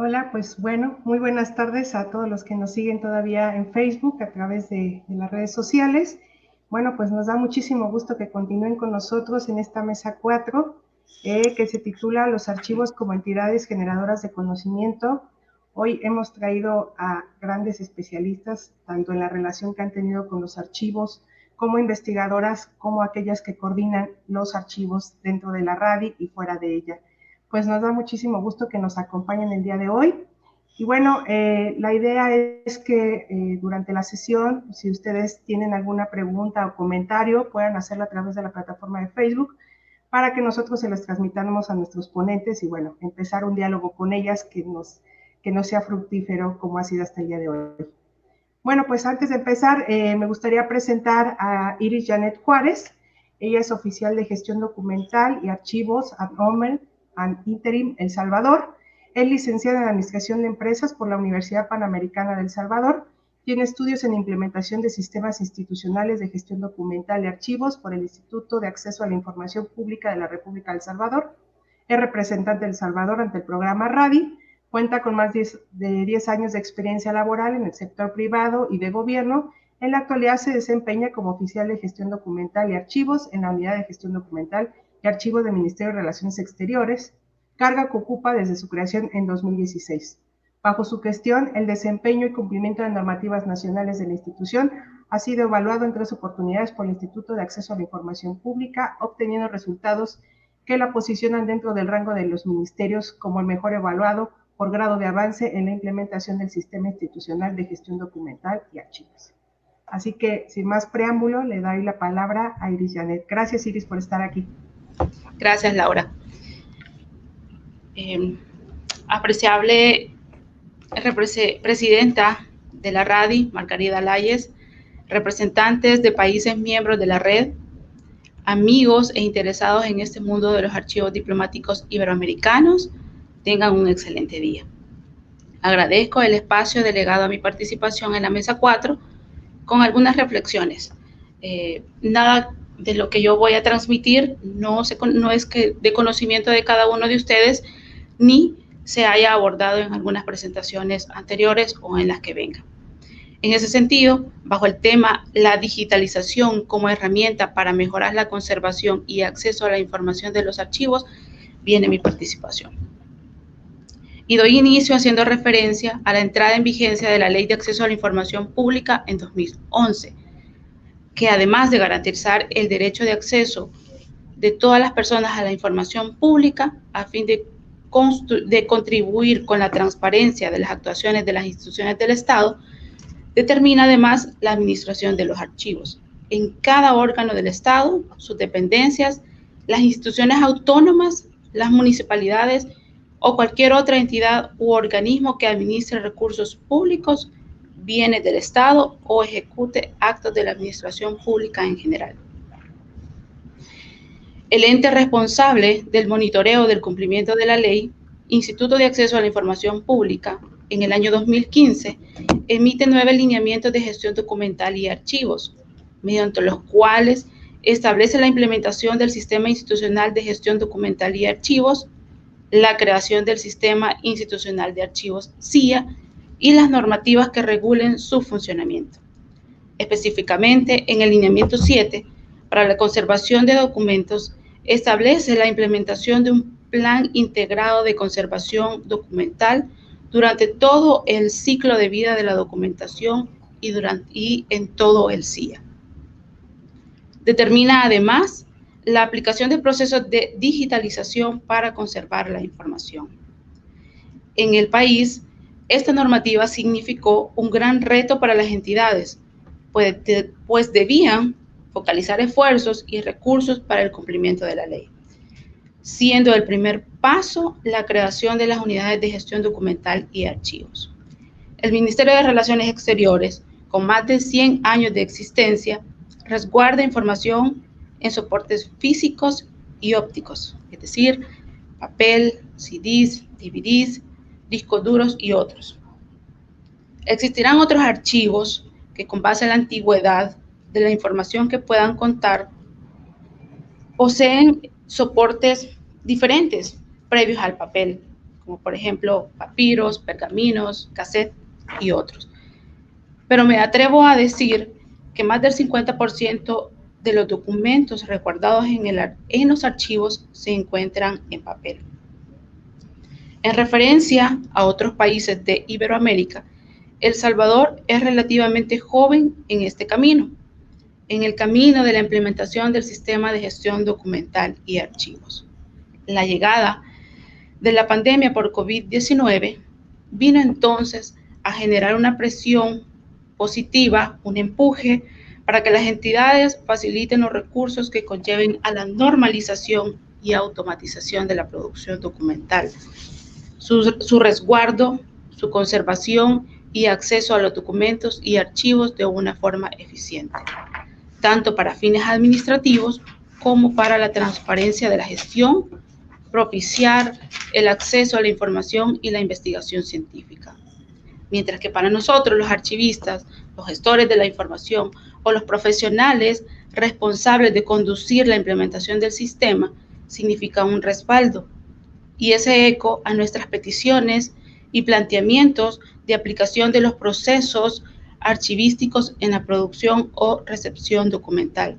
Hola, pues bueno, muy buenas tardes a todos los que nos siguen todavía en Facebook a través de las redes sociales. Bueno, pues nos da muchísimo gusto que continúen con nosotros en esta mesa 4, que se titula Los archivos como entidades generadoras de conocimiento. Hoy hemos traído a grandes especialistas, tanto en la relación que han tenido con los archivos, como investigadoras, como aquellas que coordinan los archivos dentro de la RADI y fuera de ella. Pues nos da muchísimo gusto que nos acompañen el día de hoy. Y bueno, la idea es que durante la sesión, si ustedes tienen alguna pregunta o comentario, puedan hacerlo a través de la plataforma de Facebook para que nosotros se las transmitamos a nuestros ponentes y bueno, empezar un diálogo con ellas que nos sea fructífero como ha sido hasta el día de hoy. Bueno, pues antes de empezar, me gustaría presentar a Iris Janet Juárez. Ella es oficial de gestión documental y archivos ad Homen and Interim El Salvador. Es licenciada en Administración de Empresas por la Universidad Panamericana de El Salvador. Tiene estudios en implementación de sistemas institucionales de gestión documental y archivos por el Instituto de Acceso a la Información Pública de la República de El Salvador. Es representante de El Salvador ante el programa RADI. Cuenta con más de 10 años de experiencia laboral en el sector privado y de gobierno. En la actualidad se desempeña como oficial de gestión documental y archivos en la Unidad de Gestión Documental y Archivos del Ministerio de Relaciones Exteriores, carga que ocupa desde su creación en 2016. Bajo su gestión, el desempeño y cumplimiento de normativas nacionales de la institución ha sido evaluado en 3 oportunidades por el Instituto de Acceso a la Información Pública, obteniendo resultados que la posicionan dentro del rango de los ministerios como el mejor evaluado por grado de avance en la implementación del sistema institucional de gestión documental y archivos. Así que, sin más preámbulo, le doy la palabra a Iris Janet. Gracias, Iris, por estar aquí. Gracias, Laura. Apreciable presidenta de la RADI, Margarida Layes, representantes de países miembros de la red, amigos e interesados en este mundo de los archivos diplomáticos iberoamericanos, tengan un excelente día. Agradezco el espacio delegado a mi participación en la mesa 4 con algunas reflexiones. Nada de lo que yo voy a transmitir no es que de conocimiento de cada uno de ustedes, ni se haya abordado en algunas presentaciones anteriores o en las que vengan. En ese sentido, bajo el tema la digitalización como herramienta para mejorar la conservación y acceso a la información de los archivos, viene mi participación. Y doy inicio haciendo referencia a la entrada en vigencia de la Ley de Acceso a la Información Pública en 2011, que además de garantizar el derecho de acceso de todas las personas a la información pública a fin de contribuir con la transparencia de las actuaciones de las instituciones del Estado, determina además la administración de los archivos en cada órgano del Estado, sus dependencias, las instituciones autónomas, las municipalidades o cualquier otra entidad u organismo que administre recursos públicos, bienes del Estado o ejecute actos de la administración pública en general. El ente responsable del monitoreo del cumplimiento de la ley, Instituto de Acceso a la Información Pública, en el año 2015, emite 9 lineamientos de gestión documental y archivos, mediante los cuales establece la implementación del Sistema Institucional de Gestión Documental y Archivos, la creación del Sistema Institucional de Archivos CIA y las normativas que regulen su funcionamiento. Específicamente, en el lineamiento 7, para la conservación de documentos, establece la implementación de un plan integrado de conservación documental durante todo el ciclo de vida de la documentación y en todo el CIA. Determina además la aplicación de procesos de digitalización para conservar la información. En el país, esta normativa significó un gran reto para las entidades, pues debían focalizar esfuerzos y recursos para el cumplimiento de la ley, siendo el primer paso la creación de las unidades de gestión documental y archivos. El Ministerio de Relaciones Exteriores, con más de 100 años de existencia, resguarda información en soportes físicos y ópticos, es decir, papel, CDs, DVDs, discos duros y otros. Existirán otros archivos que, con base a la antigüedad de la información que puedan contar, poseen soportes diferentes previos al papel, como por ejemplo papiros, pergaminos, cassette y otros. Pero me atrevo a decir que más del 50% de los documentos resguardados en los archivos se encuentran en papel. En referencia a otros países de Iberoamérica, El Salvador es relativamente joven en este camino, en el camino de la implementación del sistema de gestión documental y archivos. La llegada de la pandemia por COVID-19 vino entonces a generar una presión positiva, un empuje para que las entidades faciliten los recursos que conlleven a la normalización y automatización de la producción documental, su resguardo, su conservación y acceso a los documentos y archivos de una forma eficiente, tanto para fines administrativos como para la transparencia de la gestión, propiciar el acceso a la información y la investigación científica. Mientras que para nosotros, los archivistas, los gestores de la información o los profesionales responsables de conducir la implementación del sistema, significa un respaldo y ese eco a nuestras peticiones y planteamientos de aplicación de los procesos archivísticos en la producción o recepción documental,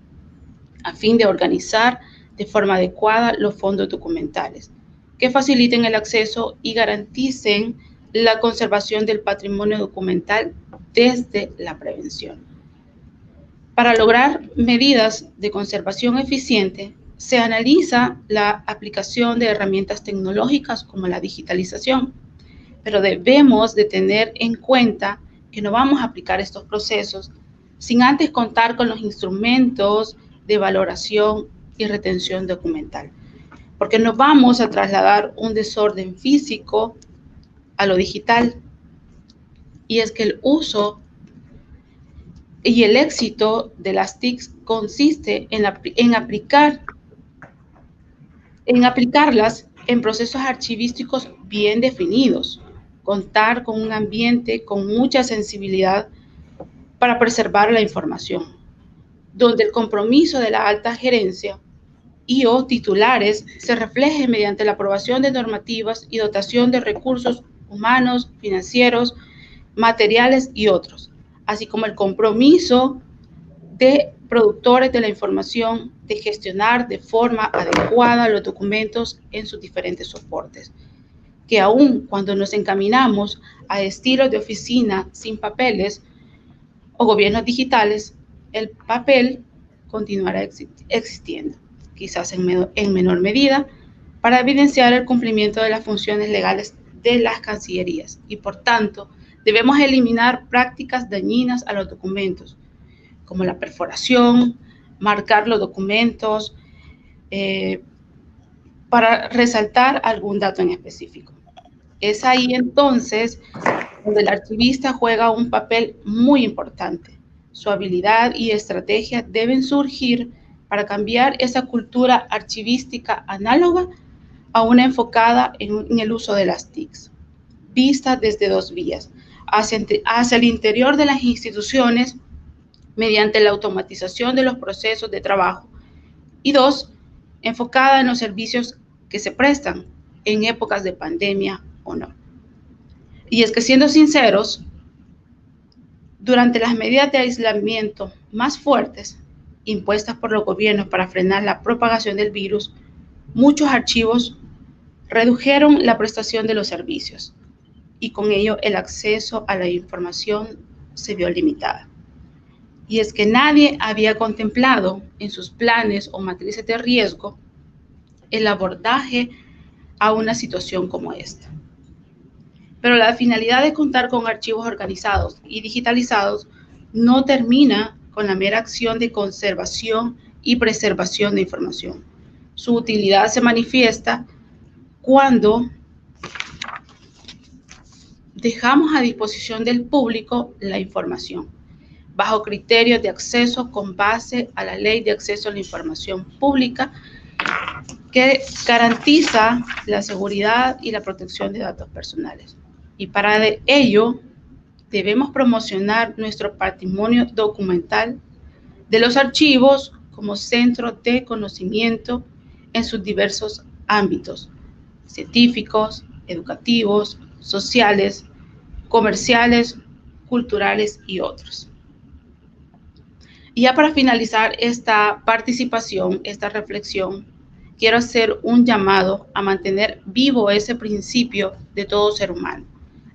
a fin de organizar de forma adecuada los fondos documentales, que faciliten el acceso y garanticen la conservación del patrimonio documental desde la prevención. Para lograr medidas de conservación eficiente, se analiza la aplicación de herramientas tecnológicas como la digitalización, pero debemos de tener en cuenta que no vamos a aplicar estos procesos sin antes contar con los instrumentos de valoración y retención documental, porque no vamos a trasladar un desorden físico a lo digital. Y es que el uso y el éxito de las TICs consiste en aplicarlas en procesos archivísticos bien definidos, contar con un ambiente con mucha sensibilidad para preservar la información, donde el compromiso de la alta gerencia y o titulares se refleje mediante la aprobación de normativas y dotación de recursos humanos, financieros, materiales y otros, así como el compromiso de productores de la información de gestionar de forma adecuada los documentos en sus diferentes soportes, que aun cuando nos encaminamos a estilos de oficina sin papeles o gobiernos digitales, el papel continuará existiendo, quizás en menor medida, para evidenciar el cumplimiento de las funciones legales de las cancillerías y, por tanto, debemos eliminar prácticas dañinas a los documentos, como la perforación, marcar los documentos, para resaltar algún dato en específico. Es ahí entonces donde el archivista juega un papel muy importante. Su habilidad y estrategia deben surgir para cambiar esa cultura archivística análoga a una enfocada en el uso de las TICs, vista desde dos vías, hacia el interior de las instituciones mediante la automatización de los procesos de trabajo, y dos, enfocada en los servicios que se prestan en épocas de pandemia o no. Y es que, siendo sinceros, durante las medidas de aislamiento más fuertes impuestas por los gobiernos para frenar la propagación del virus, muchos archivos redujeron la prestación de los servicios y con ello el acceso a la información se vio limitada. Y es que nadie había contemplado en sus planes o matrices de riesgo el abordaje a una situación como esta. Pero la finalidad de contar con archivos organizados y digitalizados no termina con la mera acción de conservación y preservación de información. Su utilidad se manifiesta cuando dejamos a disposición del público la información, bajo criterios de acceso con base a la Ley de Acceso a la Información Pública, que garantiza la seguridad y la protección de datos personales. Y para ello debemos promocionar nuestro patrimonio documental de los archivos como centro de conocimiento en sus diversos ámbitos científicos, educativos, sociales, comerciales, culturales y otros. Y ya para finalizar esta participación, esta reflexión, quiero hacer un llamado a mantener vivo ese principio de todo ser humano,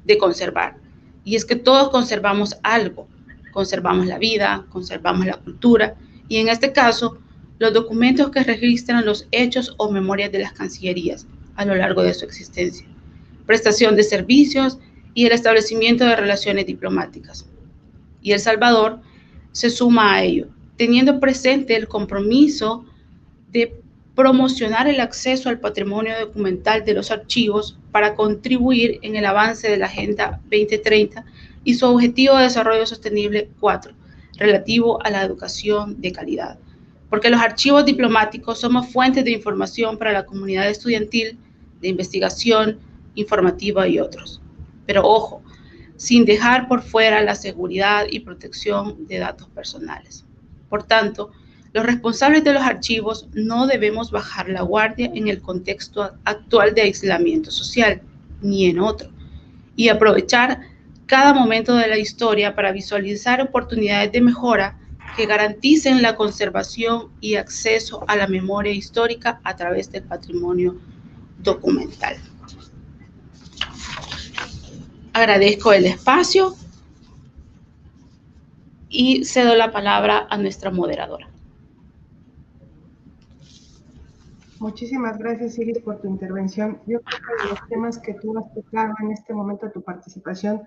de conservar. Y es que todos conservamos algo, conservamos la vida, conservamos la cultura, y en este caso, los documentos que registran los hechos o memorias de las cancillerías a lo largo de su existencia, prestación de servicios y el establecimiento de relaciones diplomáticas. Y El Salvador se suma a ello, teniendo presente el compromiso de promocionar el acceso al patrimonio documental de los archivos para contribuir en el avance de la Agenda 2030 y su Objetivo de Desarrollo Sostenible 4, relativo a la educación de calidad. Porque los archivos diplomáticos somos fuentes de información para la comunidad estudiantil, de investigación, informativa y otros. Pero ojo, sin dejar por fuera la seguridad y protección de datos personales. Por tanto, los responsables de los archivos no debemos bajar la guardia en el contexto actual de aislamiento social, ni en otro, y aprovechar cada momento de la historia para visualizar oportunidades de mejora que garanticen la conservación y acceso a la memoria histórica a través del patrimonio documental. Agradezco el espacio y cedo la palabra a nuestra moderadora. Muchísimas gracias, Iris, por tu intervención. Yo creo que los temas que tú has tocado en este momento de tu participación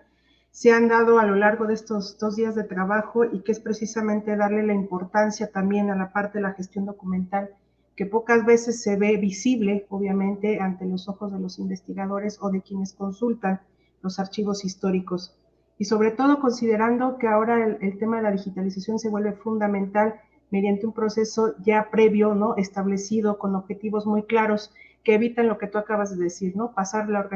se han dado a lo largo de estos 2 días de trabajo y que es precisamente darle la importancia también a la parte de la gestión documental, que pocas veces se ve visible, obviamente, ante los ojos de los investigadores o de quienes consultan los archivos históricos. Y sobre todo considerando que ahora el tema de la digitalización se vuelve fundamental mediante un proceso ya previo, ¿no?, establecido con objetivos muy claros que evitan lo que tú acabas de decir, ¿no?, pasar la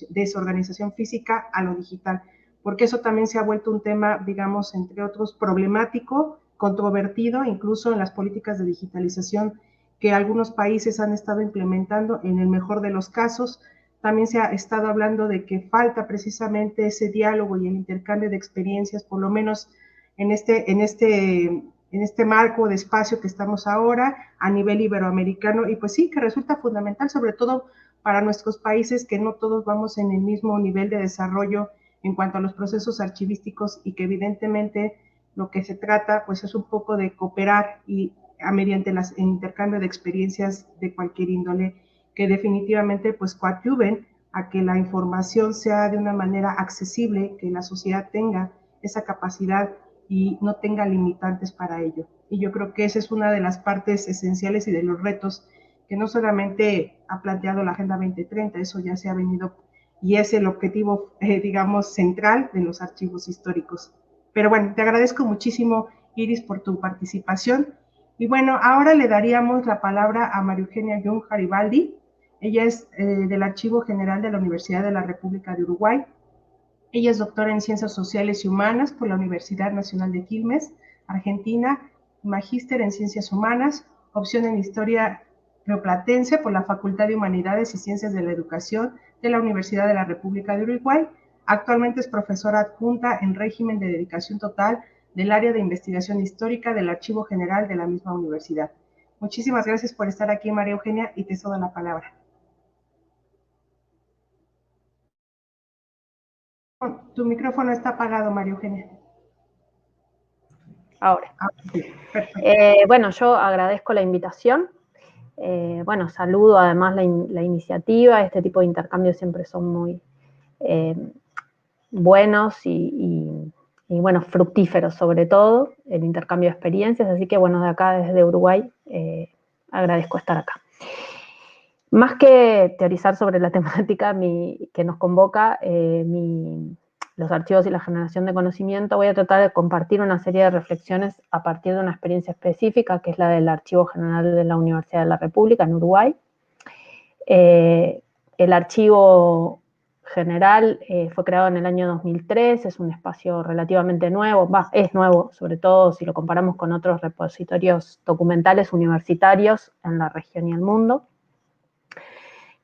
desorganización física a lo digital, porque eso también se ha vuelto un tema, digamos, entre otros, problemático, controvertido, incluso en las políticas de digitalización que algunos países han estado implementando en el mejor de los casos. También se ha estado hablando de que falta precisamente ese diálogo y el intercambio de experiencias, por lo menos en este marco de espacio que estamos ahora a nivel iberoamericano, y pues sí, que resulta fundamental, sobre todo para nuestros países, que no todos vamos en el mismo nivel de desarrollo en cuanto a los procesos archivísticos, y que evidentemente lo que se trata pues es un poco de cooperar y mediante el intercambio de experiencias de cualquier índole, que definitivamente pues coadyuven a que la información sea de una manera accesible, que la sociedad tenga esa capacidad y no tenga limitantes para ello. Y yo creo que esa es una de las partes esenciales y de los retos que no solamente ha planteado la Agenda 2030, eso ya se ha venido y es el objetivo, digamos, central de los archivos históricos. Pero bueno, te agradezco muchísimo, Iris, por tu participación. Y bueno, ahora le daríamos la palabra a María Eugenia Jung Garibaldi. Ella es del Archivo General de la Universidad de la República de Uruguay. Ella es doctora en Ciencias Sociales y Humanas por la Universidad Nacional de Quilmes, Argentina, magíster en Ciencias Humanas, opción en Historia Rioplatense por la Facultad de Humanidades y Ciencias de la Educación de la Universidad de la República de Uruguay. Actualmente es profesora adjunta en régimen de dedicación total del área de investigación histórica del Archivo General de la misma universidad. Muchísimas gracias por estar aquí, María Eugenia, y te cedo la palabra. Tu micrófono está apagado, María Eugenia. Ahora. Sí, perfecto. Bueno, yo agradezco la invitación. Bueno, saludo además la iniciativa. Este tipo de intercambios siempre son muy buenos y bueno, fructíferos sobre todo, el intercambio de experiencias. Así que bueno, de acá desde Uruguay agradezco estar acá. Más que teorizar sobre la temática que nos convoca, los archivos y la generación de conocimiento, voy a tratar de compartir una serie de reflexiones a partir de una experiencia específica, que es la del Archivo General de la Universidad de la República en Uruguay. El Archivo General fue creado en el año 2003, es un espacio relativamente nuevo, es nuevo, sobre todo si lo comparamos con otros repositorios documentales universitarios en la región y el mundo.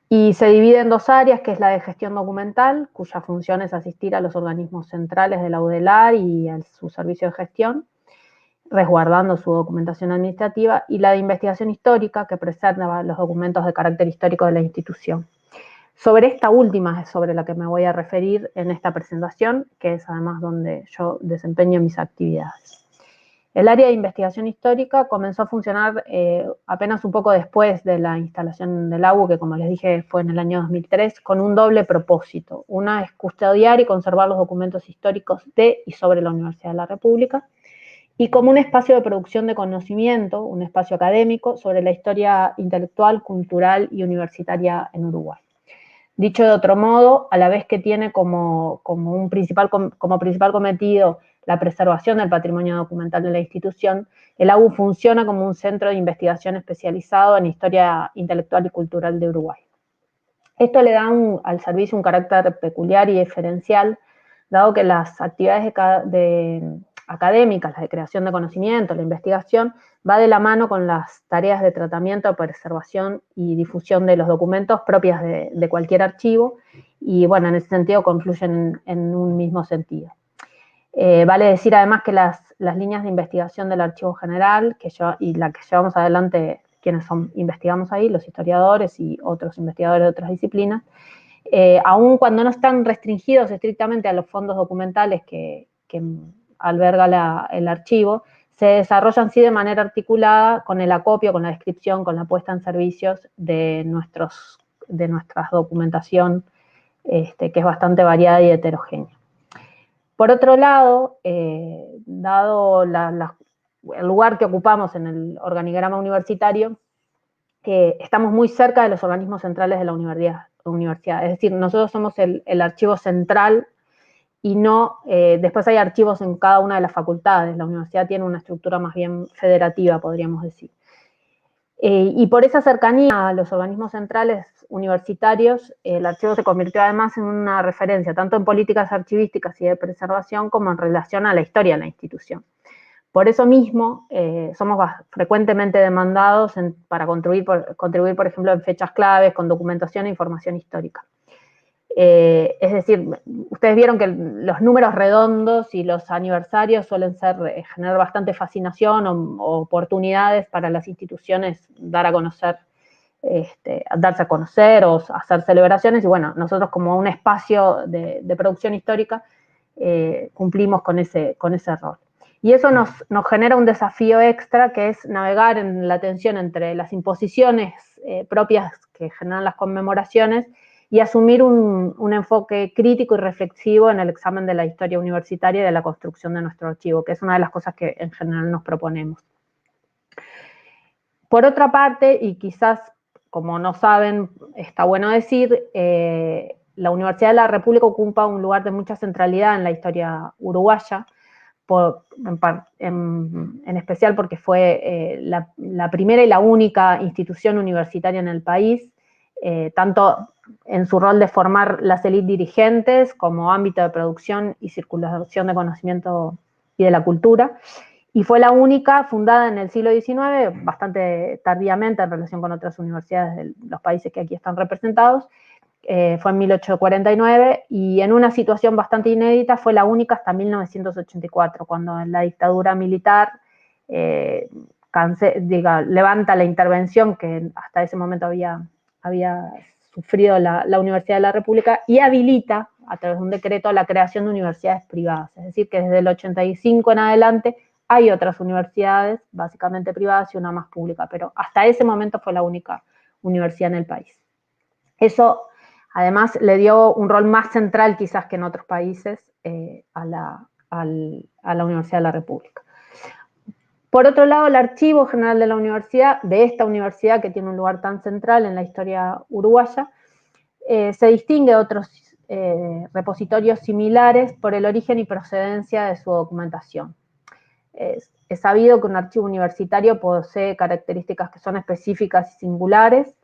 Y se divide en dos áreas, que es la de gestión documental, cuya función es asistir a los organismos centrales de la UDELAR y a su servicio de gestión, resguardando su documentación administrativa, y la de investigación histórica, que preserva los documentos de carácter histórico de la institución. Sobre esta última es sobre la que me voy a referir en esta presentación, que es además donde yo desempeño mis actividades. El área de investigación histórica comenzó a funcionar apenas un poco después de la instalación del AUU, que como les dije fue en el año 2003, con un doble propósito. Una es custodiar y conservar los documentos históricos de y sobre la Universidad de la República, y como un espacio de producción de conocimiento, un espacio académico sobre la historia intelectual, cultural y universitaria en Uruguay. Dicho de otro modo, a la vez que tiene como principal cometido la preservación del patrimonio documental de la institución, el AUU funciona como un centro de investigación especializado en historia intelectual y cultural de Uruguay. Esto le da al servicio un carácter peculiar y diferencial, dado que las actividades académicas, las de creación de conocimiento, la investigación, va de la mano con las tareas de tratamiento, preservación y difusión de los documentos propias de cualquier archivo, y bueno, en ese sentido confluyen en un mismo sentido. Vale decir además que las líneas de investigación del Archivo General y la que llevamos adelante quienes investigamos ahí, los historiadores y otros investigadores de otras disciplinas, aun cuando no están restringidos estrictamente a los fondos documentales que alberga el archivo, se desarrollan sí de manera articulada con el acopio, con la descripción, con la puesta en servicios de nuestra documentación, que es bastante variada y heterogénea. Por otro lado, dado el lugar que ocupamos en el organigrama universitario, estamos muy cerca de los organismos centrales de la universidad. Es decir, nosotros somos el archivo central y no, después hay archivos en cada una de las facultades. La universidad tiene una estructura más bien federativa, podríamos decir. Y por esa cercanía a los organismos centrales universitarios, el archivo se convirtió además en una referencia, tanto en políticas archivísticas y de preservación, como en relación a la historia de la institución. Por eso mismo, somos frecuentemente demandados para contribuir, por ejemplo, en fechas claves, con documentación e información histórica. Es decir, ustedes vieron que los números redondos y los aniversarios suelen generar bastante fascinación o oportunidades para las instituciones darse a conocer o hacer celebraciones, y bueno, nosotros como un espacio de producción histórica cumplimos con ese rol. Y eso nos genera un desafío extra, que es navegar en la tensión entre las imposiciones propias que generan las conmemoraciones y asumir un enfoque crítico y reflexivo en el examen de la historia universitaria y de la construcción de nuestro archivo, que es una de las cosas que en general nos proponemos. Por otra parte, y quizás como no saben, está bueno decir, la Universidad de la República ocupa un lugar de mucha centralidad en la historia uruguaya, en especial porque fue la primera y la única institución universitaria en el país, tanto en su rol de formar las élites dirigentes como ámbito de producción y circulación de conocimiento y de la cultura, y fue la única fundada en el siglo XIX, bastante tardíamente en relación con otras universidades de los países que aquí están representados. Fue en 1849, y en una situación bastante inédita fue la única hasta 1984, cuando en la dictadura militar levanta la intervención que hasta ese momento había sufrido la Universidad de la República, y habilita a través de un decreto la creación de universidades privadas. Es decir, que desde el 85 en adelante hay otras universidades, básicamente privadas y una más pública, pero hasta ese momento fue la única universidad en el país. Eso además le dio un rol más central quizás que en otros países a la Universidad de la República. Por otro lado, el Archivo General de la Universidad, de esta universidad que tiene un lugar tan central en la historia uruguaya, se distingue de otros repositorios similares por el origen y procedencia de su documentación. Es sabido que un archivo universitario posee características que son específicas y singulares.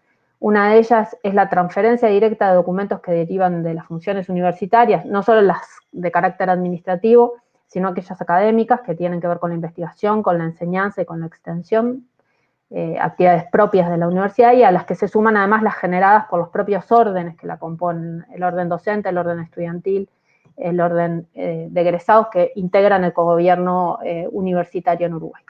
Una de ellas es la transferencia directa de documentos que derivan de las funciones universitarias, no solo las de carácter administrativo, sino aquellas académicas que tienen que ver con la investigación, con la enseñanza y con la extensión actividades propias de la universidad y a las que se suman además las generadas por los propios órdenes que la componen, el orden docente, el orden estudiantil, el orden de egresados que integran el cogobierno universitario en Uruguay.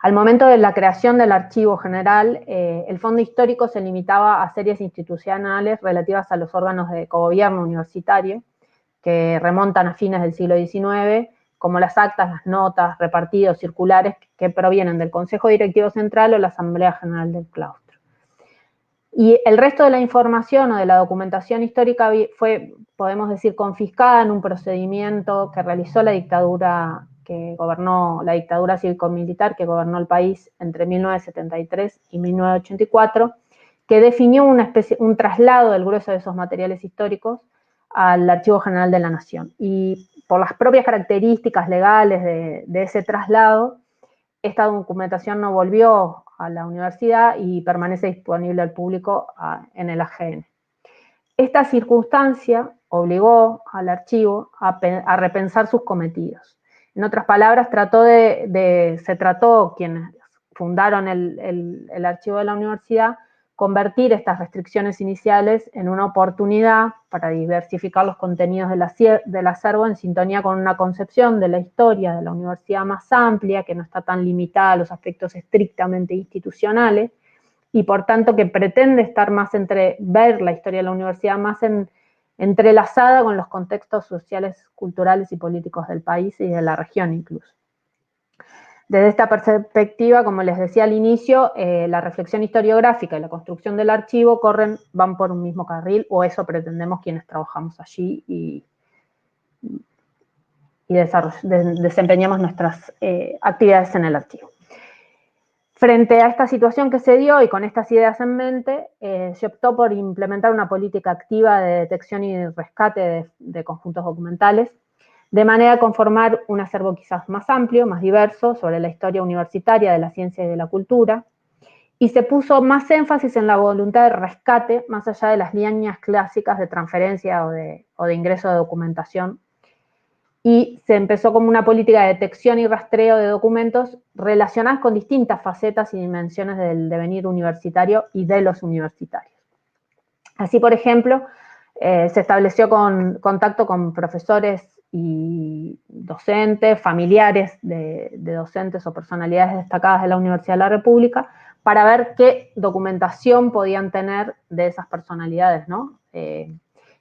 Al momento de la creación del Archivo General, el Fondo Histórico se limitaba a series institucionales relativas a los órganos de cogobierno universitario, que remontan a fines del siglo XIX, como las actas, las notas, repartidos, circulares, que provienen del Consejo Directivo Central o la Asamblea General del Claustro. Y el resto de la información o de la documentación histórica fue, podemos decir, confiscada en un procedimiento que realizó la dictadura cívico-militar que gobernó el país entre 1973 y 1984, que definió un traslado del grueso de esos materiales históricos al Archivo General de la Nación. Y por las propias características legales de ese traslado, esta documentación no volvió a la universidad y permanece disponible al público en el AGN. Esta circunstancia obligó al archivo a repensar sus cometidos. En otras palabras, se trató, quienes fundaron el archivo de la universidad, convertir estas restricciones iniciales en una oportunidad para diversificar los contenidos del acervo en sintonía con una concepción de la historia de la universidad más amplia, que no está tan limitada a los aspectos estrictamente institucionales, y por tanto que pretende estar más ver la historia de la universidad más entrelazada con los contextos sociales, culturales y políticos del país y de la región incluso. Desde esta perspectiva, como les decía al inicio, la reflexión historiográfica y la construcción del archivo van por un mismo carril, o eso pretendemos quienes trabajamos allí y desempeñamos nuestras actividades en el archivo. Frente a esta situación que se dio y con estas ideas en mente, se optó por implementar una política activa de detección y rescate de conjuntos documentales, de manera a conformar un acervo quizás más amplio, más diverso, sobre la historia universitaria de la ciencia y de la cultura, y se puso más énfasis en la voluntad de rescate, más allá de las líneas clásicas de transferencia o de ingreso de documentación, y se empezó como una política de detección y rastreo de documentos relacionadas con distintas facetas y dimensiones del devenir universitario y de los universitarios. Así, por ejemplo, se estableció contacto con profesores y docentes, familiares de docentes o personalidades destacadas de la Universidad de la República, para ver qué documentación podían tener de esas personalidades, ¿no?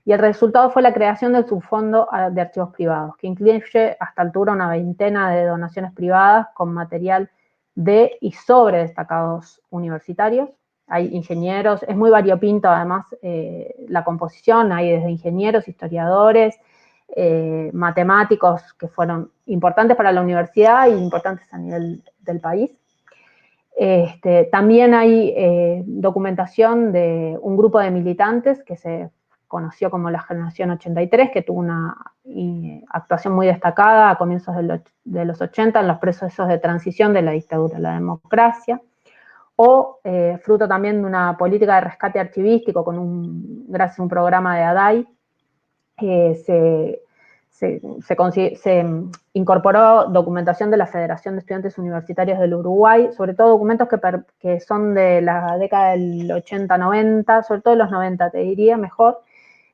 Y el resultado fue la creación del subfondo de archivos privados, que incluye hasta altura una veintena de donaciones privadas con material de y sobre destacados universitarios. Hay ingenieros, es muy variopinto además la composición, hay desde ingenieros, historiadores, matemáticos que fueron importantes para la universidad y importantes a nivel del país. También hay documentación de un grupo de militantes que se conoció como la Generación 83, que tuvo una actuación muy destacada a comienzos de los 80 en los procesos de transición de la dictadura a la democracia, o fruto también de una política de rescate archivístico gracias a un programa de ADAI, se incorporó documentación de la Federación de Estudiantes Universitarios del Uruguay, sobre todo documentos que son de la década del 80-90, sobre todo de los 90 te diría mejor,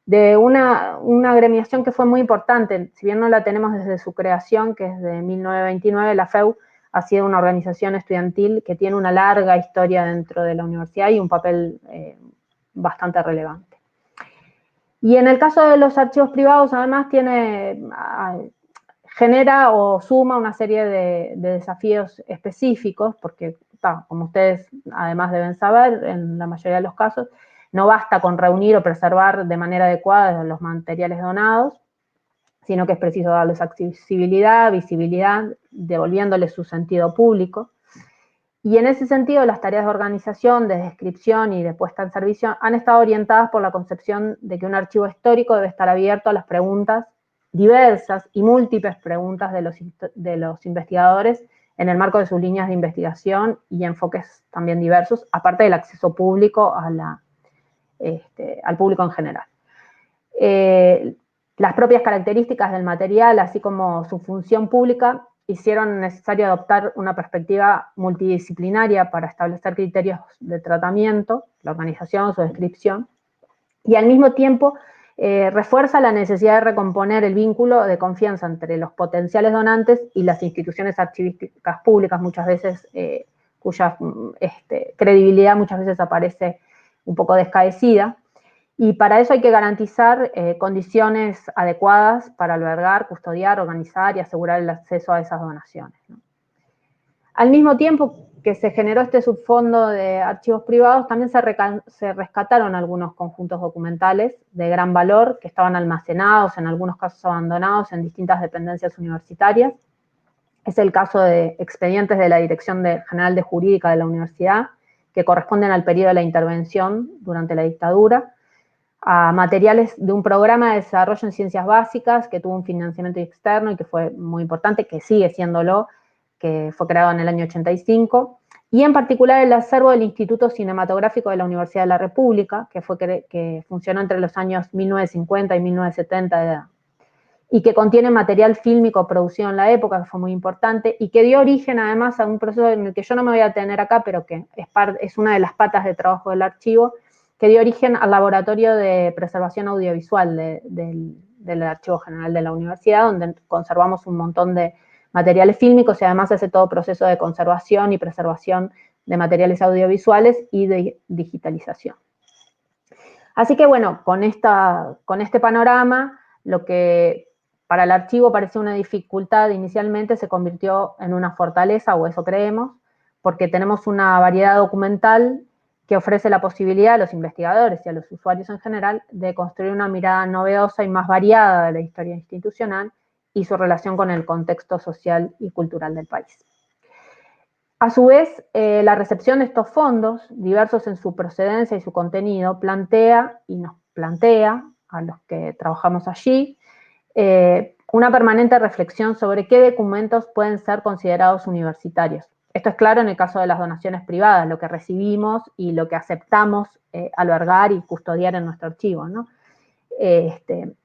de una agremiación que fue muy importante, si bien no la tenemos desde su creación, que es de 1929, la FEU ha sido una organización estudiantil que tiene una larga historia dentro de la universidad y un papel bastante relevante. Y en el caso de los archivos privados, además, genera o suma una serie de desafíos específicos, porque, como ustedes además deben saber, en la mayoría de los casos, no basta con reunir o preservar de manera adecuada los materiales donados, sino que es preciso darles accesibilidad, visibilidad, devolviéndoles su sentido público. Y en ese sentido, las tareas de organización, de descripción y de puesta en servicio han estado orientadas por la concepción de que un archivo histórico debe estar abierto a las preguntas diversas y múltiples preguntas de los investigadores en el marco de sus líneas de investigación y enfoques también diversos, aparte del acceso público al público en general. Las propias características del material, así como su función pública, hicieron necesario adoptar una perspectiva multidisciplinaria para establecer criterios de tratamiento, la organización, su descripción, y al mismo tiempo refuerza la necesidad de recomponer el vínculo de confianza entre los potenciales donantes y las instituciones archivísticas públicas, muchas veces cuya credibilidad muchas veces aparece un poco descaecida. Y para eso hay que garantizar condiciones adecuadas para albergar, custodiar, organizar y asegurar el acceso a esas donaciones, ¿no? Al mismo tiempo que se generó este subfondo de archivos privados, también se rescataron algunos conjuntos documentales de gran valor que estaban almacenados, en algunos casos abandonados, en distintas dependencias universitarias. Es el caso de expedientes de la Dirección General de Jurídica de la Universidad, que corresponden al periodo de la intervención durante la dictadura, a materiales de un programa de desarrollo en ciencias básicas que tuvo un financiamiento externo y que fue muy importante, que sigue siéndolo, que fue creado en el año 85, y en particular el acervo del Instituto Cinematográfico de la Universidad de la República, que funcionó entre los años 1950 y 1970 de edad, y que contiene material fílmico producido en la época, que fue muy importante, y que dio origen además a un proceso en el que yo no me voy a detener acá, pero que es una de las patas de trabajo del archivo, que dio origen al Laboratorio de Preservación Audiovisual del Archivo General de la Universidad, donde conservamos un montón de materiales fílmicos y además hace todo proceso de conservación y preservación de materiales audiovisuales y de digitalización. Así que bueno, con este panorama, lo que para el archivo parecía una dificultad inicialmente se convirtió en una fortaleza, o eso creemos, porque tenemos una variedad documental que ofrece la posibilidad a los investigadores y a los usuarios en general de construir una mirada novedosa y más variada de la historia institucional y su relación con el contexto social y cultural del país. A su vez, la recepción de estos fondos, diversos en su procedencia y su contenido, nos plantea a los que trabajamos allí una permanente reflexión sobre qué documentos pueden ser considerados universitarios. Esto es claro en el caso de las donaciones privadas, lo que recibimos y lo que aceptamos albergar y custodiar en nuestro archivo, ¿no?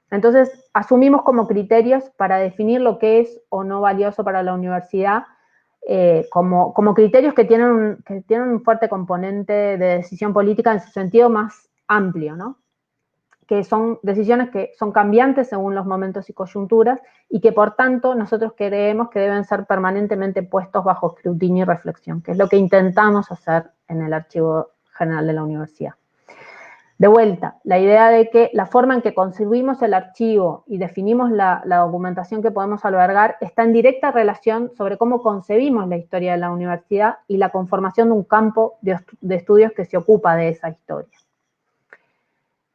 Entonces, asumimos como criterios para definir lo que es o no valioso para la universidad, como criterios que tienen un fuerte componente de decisión política en su sentido más amplio, ¿no? Que son decisiones que son cambiantes según los momentos y coyunturas y que, por tanto, nosotros creemos que deben ser permanentemente puestos bajo escrutinio y reflexión, que es lo que intentamos hacer en el Archivo General de la Universidad. De vuelta, la idea de que la forma en que concebimos el archivo y definimos la documentación que podemos albergar está en directa relación sobre cómo concebimos la historia de la universidad y la conformación de un campo de estudios que se ocupa de esa historia.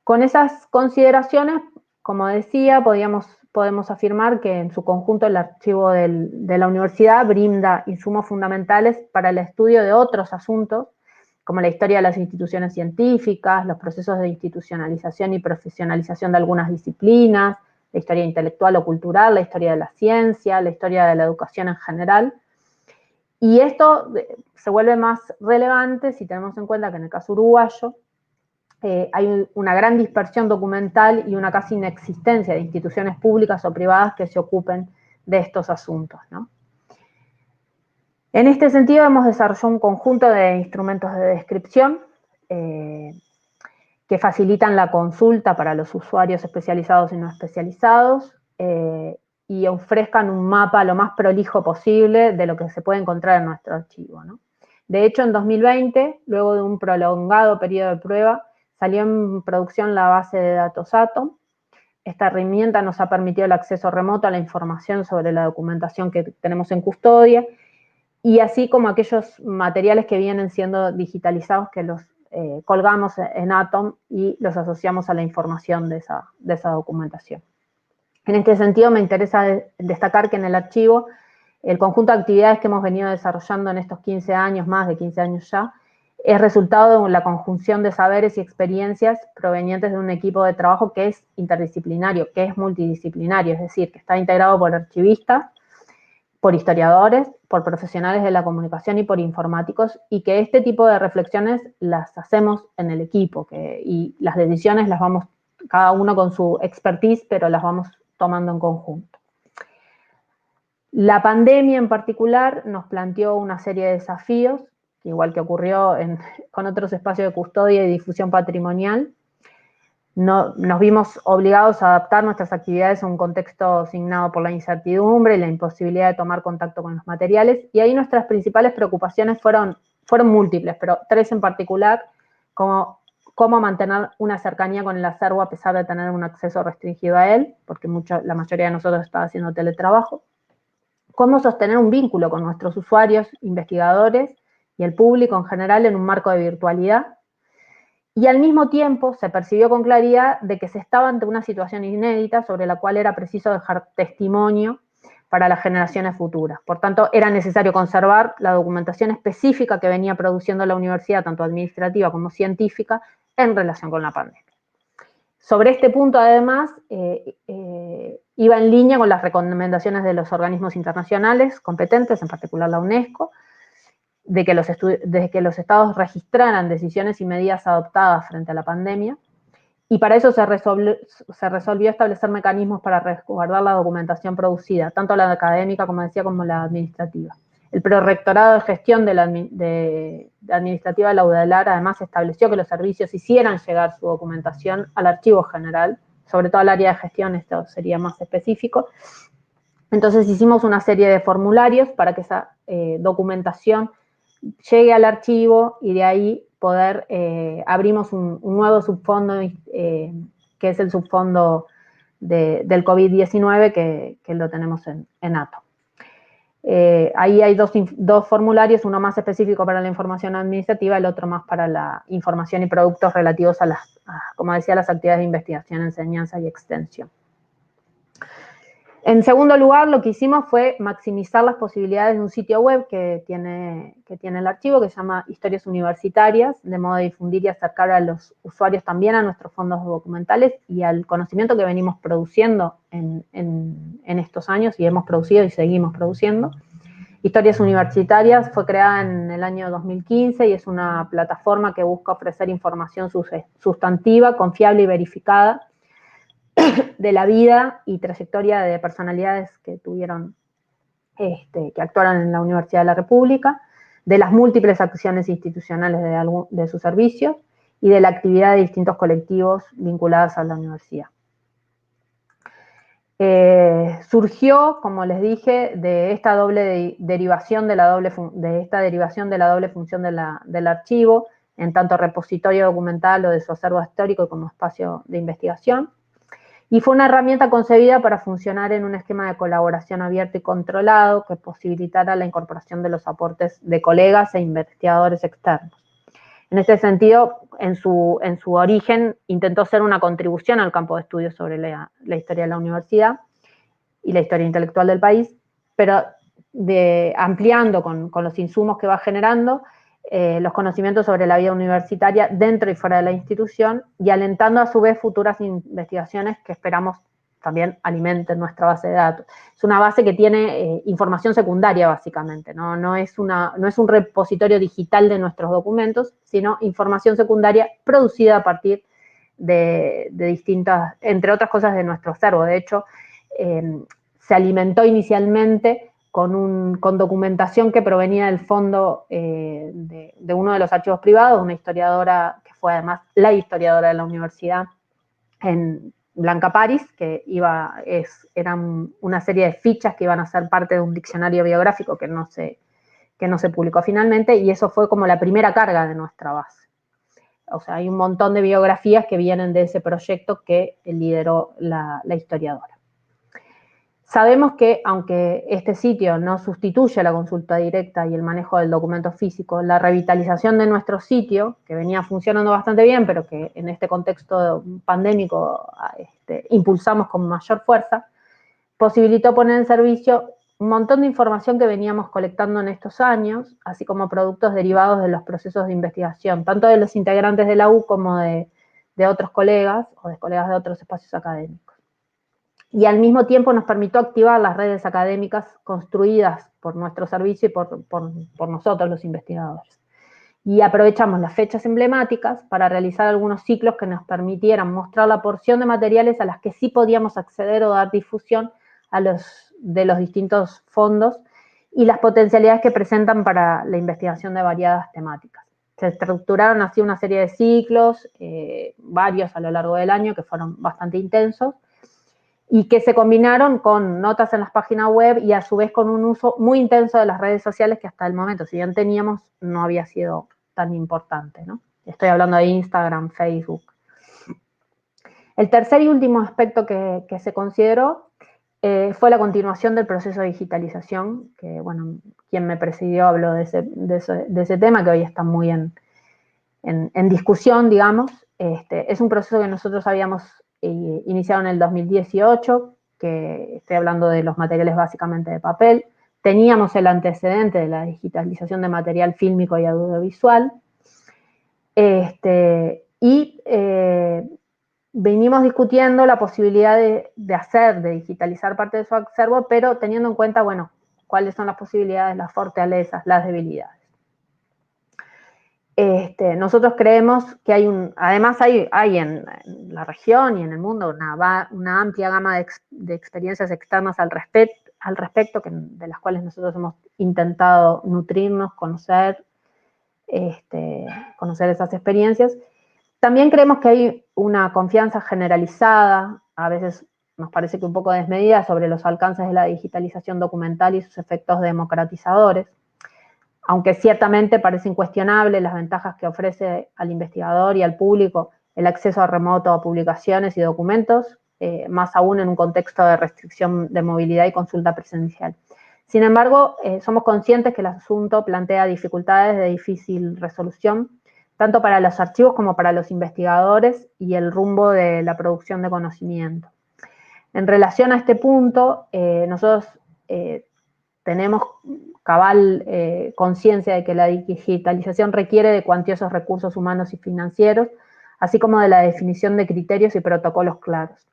Con esas consideraciones, como decía, podemos afirmar que en su conjunto el archivo de la universidad brinda insumos fundamentales para el estudio de otros asuntos, como la historia de las instituciones científicas, los procesos de institucionalización y profesionalización de algunas disciplinas, la historia intelectual o cultural, la historia de la ciencia, la historia de la educación en general. Y esto se vuelve más relevante si tenemos en cuenta que en el caso uruguayo hay una gran dispersión documental y una casi inexistencia de instituciones públicas o privadas que se ocupen de estos asuntos, ¿no? En este sentido, hemos desarrollado un conjunto de instrumentos de descripción que facilitan la consulta para los usuarios especializados y no especializados y ofrezcan un mapa lo más prolijo posible de lo que se puede encontrar en nuestro archivo, ¿no? De hecho, en 2020, luego de un prolongado periodo de prueba, salió en producción la base de datos Atom. Esta herramienta nos ha permitido el acceso remoto a la información sobre la documentación que tenemos en custodia, y así como aquellos materiales que vienen siendo digitalizados que los colgamos en Atom y los asociamos a la información de esa documentación. En este sentido, me interesa destacar que en el archivo, el conjunto de actividades que hemos venido desarrollando en estos 15 años, más de 15 años ya, es resultado de la conjunción de saberes y experiencias provenientes de un equipo de trabajo que es interdisciplinario, que es multidisciplinario, es decir, que está integrado por archivistas, por historiadores, por profesionales de la comunicación y por informáticos, y que este tipo de reflexiones las hacemos en el equipo, y las decisiones las vamos, cada uno con su expertise, pero las vamos tomando en conjunto. La pandemia en particular nos planteó una serie de desafíos, igual que ocurrió con otros espacios de custodia y difusión patrimonial. Nos vimos obligados a adaptar nuestras actividades a un contexto signado por la incertidumbre y la imposibilidad de tomar contacto con los materiales, y ahí nuestras principales preocupaciones fueron múltiples, pero tres en particular, como cómo mantener una cercanía con el acervo a pesar de tener un acceso restringido a él, porque la mayoría de nosotros estaba haciendo teletrabajo, cómo sostener un vínculo con nuestros usuarios, investigadores y el público en general en un marco de virtualidad. Y al mismo tiempo se percibió con claridad de que se estaba ante una situación inédita sobre la cual era preciso dejar testimonio para las generaciones futuras. Por tanto, era necesario conservar la documentación específica que venía produciendo la universidad, tanto administrativa como científica, en relación con la pandemia. Sobre este punto, además, iba en línea con las recomendaciones de los organismos internacionales competentes, en particular la UNESCO, de que los estados registraran decisiones y medidas adoptadas frente a la pandemia, y para eso se resolvió establecer mecanismos para resguardar la documentación producida, tanto la académica, como decía, como la administrativa. El Prorrectorado de Gestión de Administrativa de la UDELAR además estableció que los servicios hicieran llegar su documentación al archivo general, sobre todo al área de gestión, esto sería más específico. Entonces hicimos una serie de formularios para que esa documentación llegue al archivo, y de ahí poder, abrimos un nuevo subfondo, que es el subfondo del COVID-19, que lo tenemos en ATO. Ahí hay dos formularios, uno más específico para la información administrativa, el otro más para la información y productos relativos a como decía, las actividades de investigación, enseñanza y extensión. En segundo lugar, lo que hicimos fue maximizar las posibilidades de un sitio web que tiene el archivo, que se llama Historias Universitarias, de modo de difundir y acercar a los usuarios también a nuestros fondos documentales y al conocimiento que venimos produciendo en estos años, y hemos producido y seguimos produciendo. Historias Universitarias fue creada en el año 2015 y es una plataforma que busca ofrecer información sustantiva, confiable y verificada de la vida y trayectoria de personalidades que que actuaron en la Universidad de la República, de las múltiples acciones institucionales de sus servicios y de la actividad de distintos colectivos vinculados a la universidad. Surgió, como les dije, de esta derivación de la doble función del archivo, en tanto repositorio documental o de su acervo histórico como espacio de investigación. Y fue una herramienta concebida para funcionar en un esquema de colaboración abierto y controlado que posibilitara la incorporación de los aportes de colegas e investigadores externos. En este sentido, en su origen, intentó ser una contribución al campo de estudio sobre la historia de la universidad y la historia intelectual del país, pero ampliando con los insumos que va generando, los conocimientos sobre la vida universitaria dentro y fuera de la institución, y alentando a su vez futuras investigaciones que esperamos también alimenten nuestra base de datos. Es una base que tiene información secundaria, básicamente, no es un repositorio digital de nuestros documentos, sino información secundaria producida a partir de distintas, entre otras cosas, de nuestro acervo. De hecho, se alimentó inicialmente con documentación que provenía del fondo de uno de los archivos privados, una historiadora que fue además la historiadora de la universidad, en Blanca París, que eran una serie de fichas que iban a ser parte de un diccionario biográfico que no se publicó finalmente, y eso fue como la primera carga de nuestra base. O sea, hay un montón de biografías que vienen de ese proyecto que lideró la historiadora. Sabemos que, aunque este sitio no sustituye la consulta directa y el manejo del documento físico, la revitalización de nuestro sitio, que venía funcionando bastante bien, pero que en este contexto pandémico impulsamos con mayor fuerza, posibilitó poner en servicio un montón de información que veníamos colectando en estos años, así como productos derivados de los procesos de investigación, tanto de los integrantes de la U como de otros colegas o de colegas de otros espacios académicos. Y al mismo tiempo nos permitió activar las redes académicas construidas por nuestro servicio y por nosotros, los investigadores. Y aprovechamos las fechas emblemáticas para realizar algunos ciclos que nos permitieran mostrar la porción de materiales a las que sí podíamos acceder o dar difusión a los de los distintos fondos y las potencialidades que presentan para la investigación de variadas temáticas. Se estructuraron así una serie de ciclos, varios a lo largo del año, que fueron bastante intensos, y que se combinaron con notas en las páginas web y a su vez con un uso muy intenso de las redes sociales que hasta el momento, si bien teníamos, no había sido tan importante, ¿no? Estoy hablando de Instagram, Facebook. El tercer y último aspecto que se consideró fue la continuación del proceso de digitalización, que, bueno, quien me presidió habló de ese tema, que hoy está muy en discusión, digamos. Es un proceso que nosotros habíamos iniciado en el 2018, que estoy hablando de los materiales básicamente de papel. Teníamos el antecedente de la digitalización de material fílmico y audiovisual. Venimos discutiendo la posibilidad de digitalizar parte de su acervo, pero teniendo en cuenta, bueno, cuáles son las posibilidades, las fortalezas, las debilidades. Nosotros creemos que además hay en la región y en el mundo una amplia gama de experiencias externas al respecto, de las cuales nosotros hemos intentado nutrirnos, conocer esas experiencias. También creemos que hay una confianza generalizada, a veces nos parece que un poco desmedida, sobre los alcances de la digitalización documental y sus efectos democratizadores, aunque ciertamente parece incuestionable las ventajas que ofrece al investigador y al público el acceso remoto a publicaciones y documentos, más aún en un contexto de restricción de movilidad y consulta presencial. Sin embargo, somos conscientes que el asunto plantea dificultades de difícil resolución, tanto para los archivos como para los investigadores y el rumbo de la producción de conocimiento. En relación a este punto, nosotros tenemos cabal conciencia de que la digitalización requiere de cuantiosos recursos humanos y financieros, así como de la definición de criterios y protocolos claros.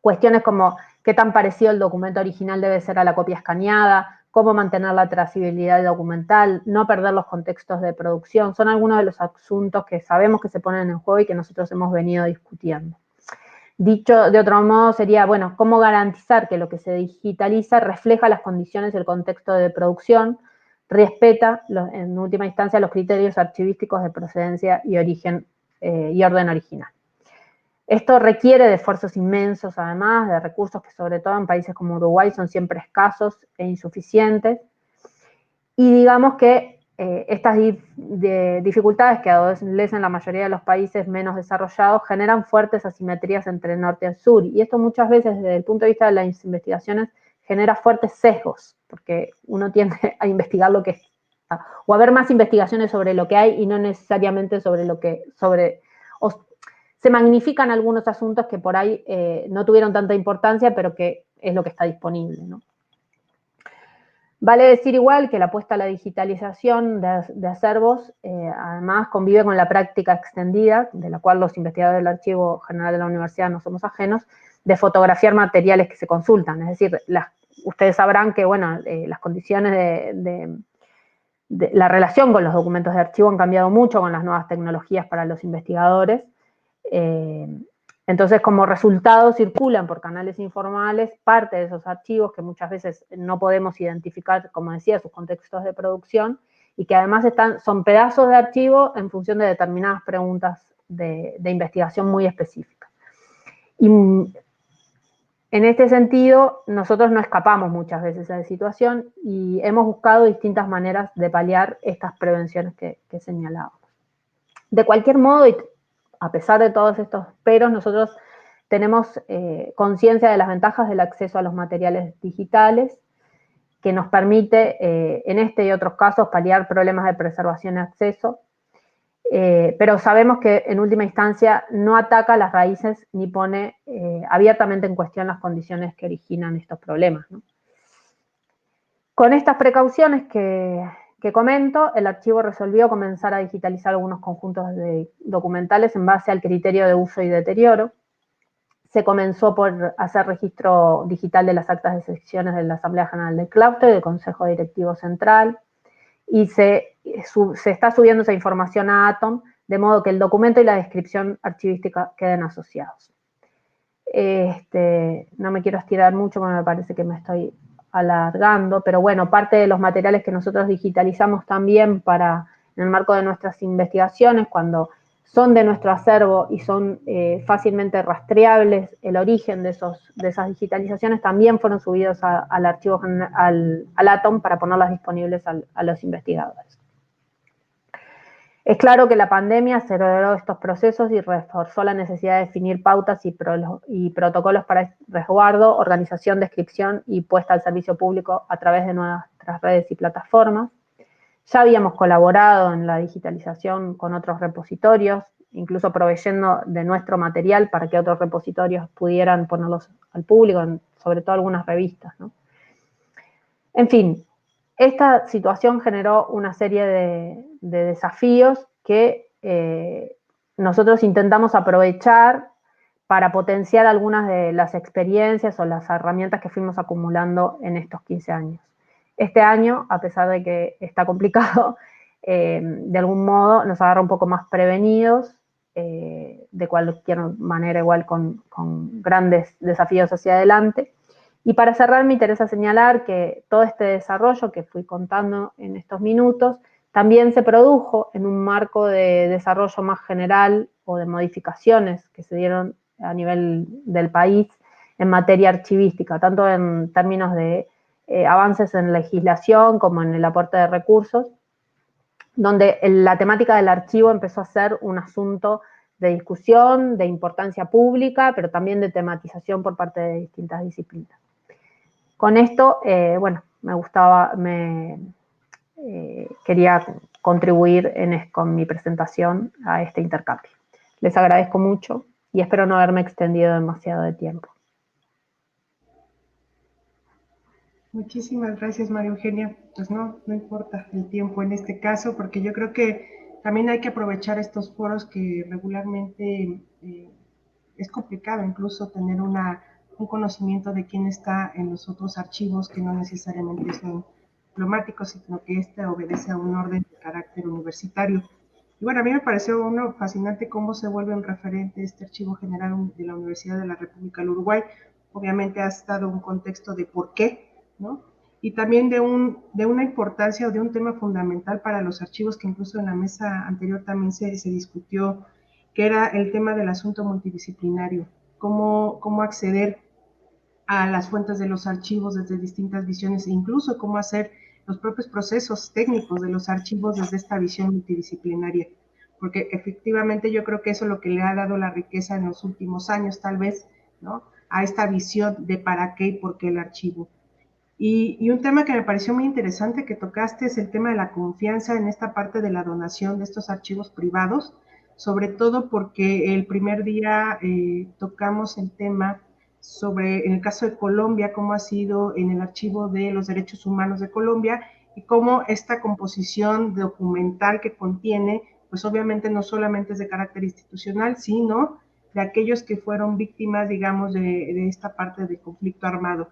Cuestiones como qué tan parecido el documento original debe ser a la copia escaneada, cómo mantener la trazabilidad documental, no perder los contextos de producción, son algunos de los asuntos que sabemos que se ponen en juego y que nosotros hemos venido discutiendo. Dicho de otro modo sería, bueno, cómo garantizar que lo que se digitaliza refleja las condiciones y el contexto de producción, respeta en última instancia los criterios archivísticos de procedencia y origen y orden original. Esto requiere de esfuerzos inmensos, además, de recursos que sobre todo en países como Uruguay son siempre escasos e insuficientes. Y digamos que estas dificultades que adolecen la mayoría de los países menos desarrollados generan fuertes asimetrías entre el norte y el sur. Y esto muchas veces, desde el punto de vista de las investigaciones, genera fuertes sesgos, porque uno tiende a investigar lo que está, o a ver más investigaciones sobre lo que hay y no necesariamente sobre lo que, se magnifican algunos asuntos que por ahí no tuvieron tanta importancia, pero que es lo que está disponible, ¿no? Vale decir igual que la apuesta a la digitalización de acervos, además, convive con la práctica extendida, de la cual los investigadores del Archivo General de la Universidad no somos ajenos, de fotografiar materiales que se consultan. Es decir, ustedes sabrán que, bueno, las condiciones de la relación con los documentos de archivo han cambiado mucho con las nuevas tecnologías para los investigadores. Entonces, como resultado, circulan por canales informales parte de esos archivos que muchas veces no podemos identificar, como decía, sus contextos de producción, y que además son pedazos de archivo en función de determinadas preguntas de investigación muy específicas. Y en este sentido, nosotros no escapamos muchas veces a esa situación y hemos buscado distintas maneras de paliar estas prevenciones que señalábamos. De cualquier modo, y a pesar de todos estos peros, nosotros tenemos conciencia de las ventajas del acceso a los materiales digitales, que nos permite, en este y otros casos, paliar problemas de preservación y acceso, pero sabemos que en última instancia no ataca las raíces ni pone abiertamente en cuestión las condiciones que originan estos problemas, ¿no? Con estas precauciones que comento, el archivo resolvió comenzar a digitalizar algunos conjuntos documentales en base al criterio de uso y deterioro. Se comenzó por hacer registro digital de las actas de sesiones de la Asamblea General del Claustro y del Consejo Directivo Central, y se está subiendo esa información a Atom, de modo que el documento y la descripción archivística queden asociados. No me quiero estirar mucho porque me parece que me estoy alargando, pero bueno, parte de los materiales que nosotros digitalizamos también en el marco de nuestras investigaciones, cuando son de nuestro acervo y son fácilmente rastreables, el origen de esas digitalizaciones también fueron subidos al archivo, al Atom, para ponerlas disponibles a los investigadores. Es claro que la pandemia aceleró estos procesos y reforzó la necesidad de definir pautas y protocolos para resguardo, organización, descripción y puesta al servicio público a través de nuestras redes y plataformas. Ya habíamos colaborado en la digitalización con otros repositorios, incluso proveyendo de nuestro material para que otros repositorios pudieran ponerlos al público, sobre todo algunas revistas, ¿no? En fin, esta situación generó una serie de desafíos que nosotros intentamos aprovechar para potenciar algunas de las experiencias o las herramientas que fuimos acumulando en estos 15 años. Este año, a pesar de que está complicado, de algún modo nos agarra un poco más prevenidos, de cualquier manera igual con grandes desafíos hacia adelante. Y para cerrar me interesa señalar que todo este desarrollo que fui contando en estos minutos también se produjo en un marco de desarrollo más general o de modificaciones que se dieron a nivel del país en materia archivística, tanto en términos de avances en legislación como en el aporte de recursos, donde la temática del archivo empezó a ser un asunto de discusión, de importancia pública, pero también de tematización por parte de distintas disciplinas. Con esto, bueno, quería contribuir con mi presentación a este intercambio. Les agradezco mucho y espero no haberme extendido demasiado de tiempo. Muchísimas gracias, María Eugenia. Pues no importa el tiempo en este caso, porque yo creo que también hay que aprovechar estos foros que regularmente es complicado incluso tener un conocimiento de quién está en los otros archivos que no necesariamente son diplomáticos, sino que obedece a un orden de carácter universitario. Y bueno, a mí me pareció fascinante cómo se vuelve un referente este Archivo General de la Universidad de la República del Uruguay. Obviamente ha estado un contexto de por qué, ¿no? Y también de una importancia o de un tema fundamental para los archivos que incluso en la mesa anterior también se discutió, que era el tema del asunto multidisciplinario, cómo acceder a las fuentes de los archivos desde distintas visiones e incluso cómo hacer los propios procesos técnicos de los archivos desde esta visión multidisciplinaria. Porque efectivamente yo creo que eso es lo que le ha dado la riqueza en los últimos años, tal vez, ¿no? A esta visión de para qué y por qué el archivo. Y un tema que me pareció muy interesante que tocaste es el tema de la confianza en esta parte de la donación de estos archivos privados, sobre todo porque el primer día tocamos el tema sobre, en el caso de Colombia, cómo ha sido en el Archivo de los Derechos Humanos de Colombia y cómo esta composición documental que contiene, pues obviamente no solamente es de carácter institucional, sino de aquellos que fueron víctimas, digamos, de esta parte del conflicto armado.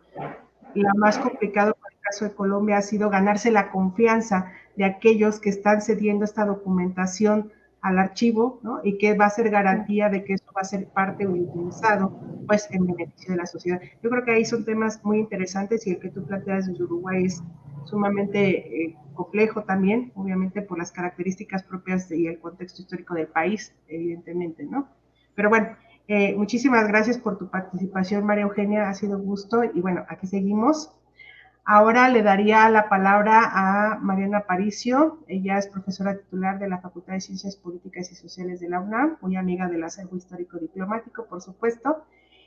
Lo más complicado para el caso de Colombia ha sido ganarse la confianza de aquellos que están cediendo esta documentación al archivo, ¿no? Y que va a ser garantía de que eso va a ser parte o utilizado, pues, en beneficio de la sociedad. Yo creo que ahí son temas muy interesantes y el que tú planteas desde Uruguay es sumamente complejo también, obviamente por las características propias y el contexto histórico del país, evidentemente, ¿no? Pero bueno, muchísimas gracias por tu participación, María Eugenia, ha sido un gusto y bueno, aquí seguimos. Ahora le daría la palabra a Mariana Aparicio, ella es profesora titular de la Facultad de Ciencias Políticas y Sociales de la UNAM, muy amiga del acervo histórico diplomático, por supuesto.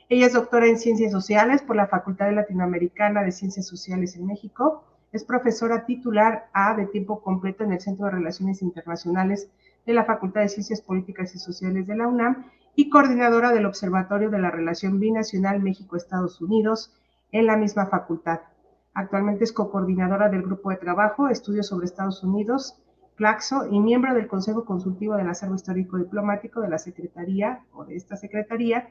Ella es doctora en Ciencias Sociales por la Facultad Latinoamericana de Ciencias Sociales en México, es profesora titular de tiempo completo en el Centro de Relaciones Internacionales de la Facultad de Ciencias Políticas y Sociales de la UNAM y coordinadora del Observatorio de la Relación Binacional México-Estados Unidos en la misma facultad. Actualmente es cocoordinadora del Grupo de Trabajo Estudios sobre Estados Unidos, CLACSO, y miembro del Consejo Consultivo del Acervo Histórico Diplomático de la Secretaría, o de esta Secretaría,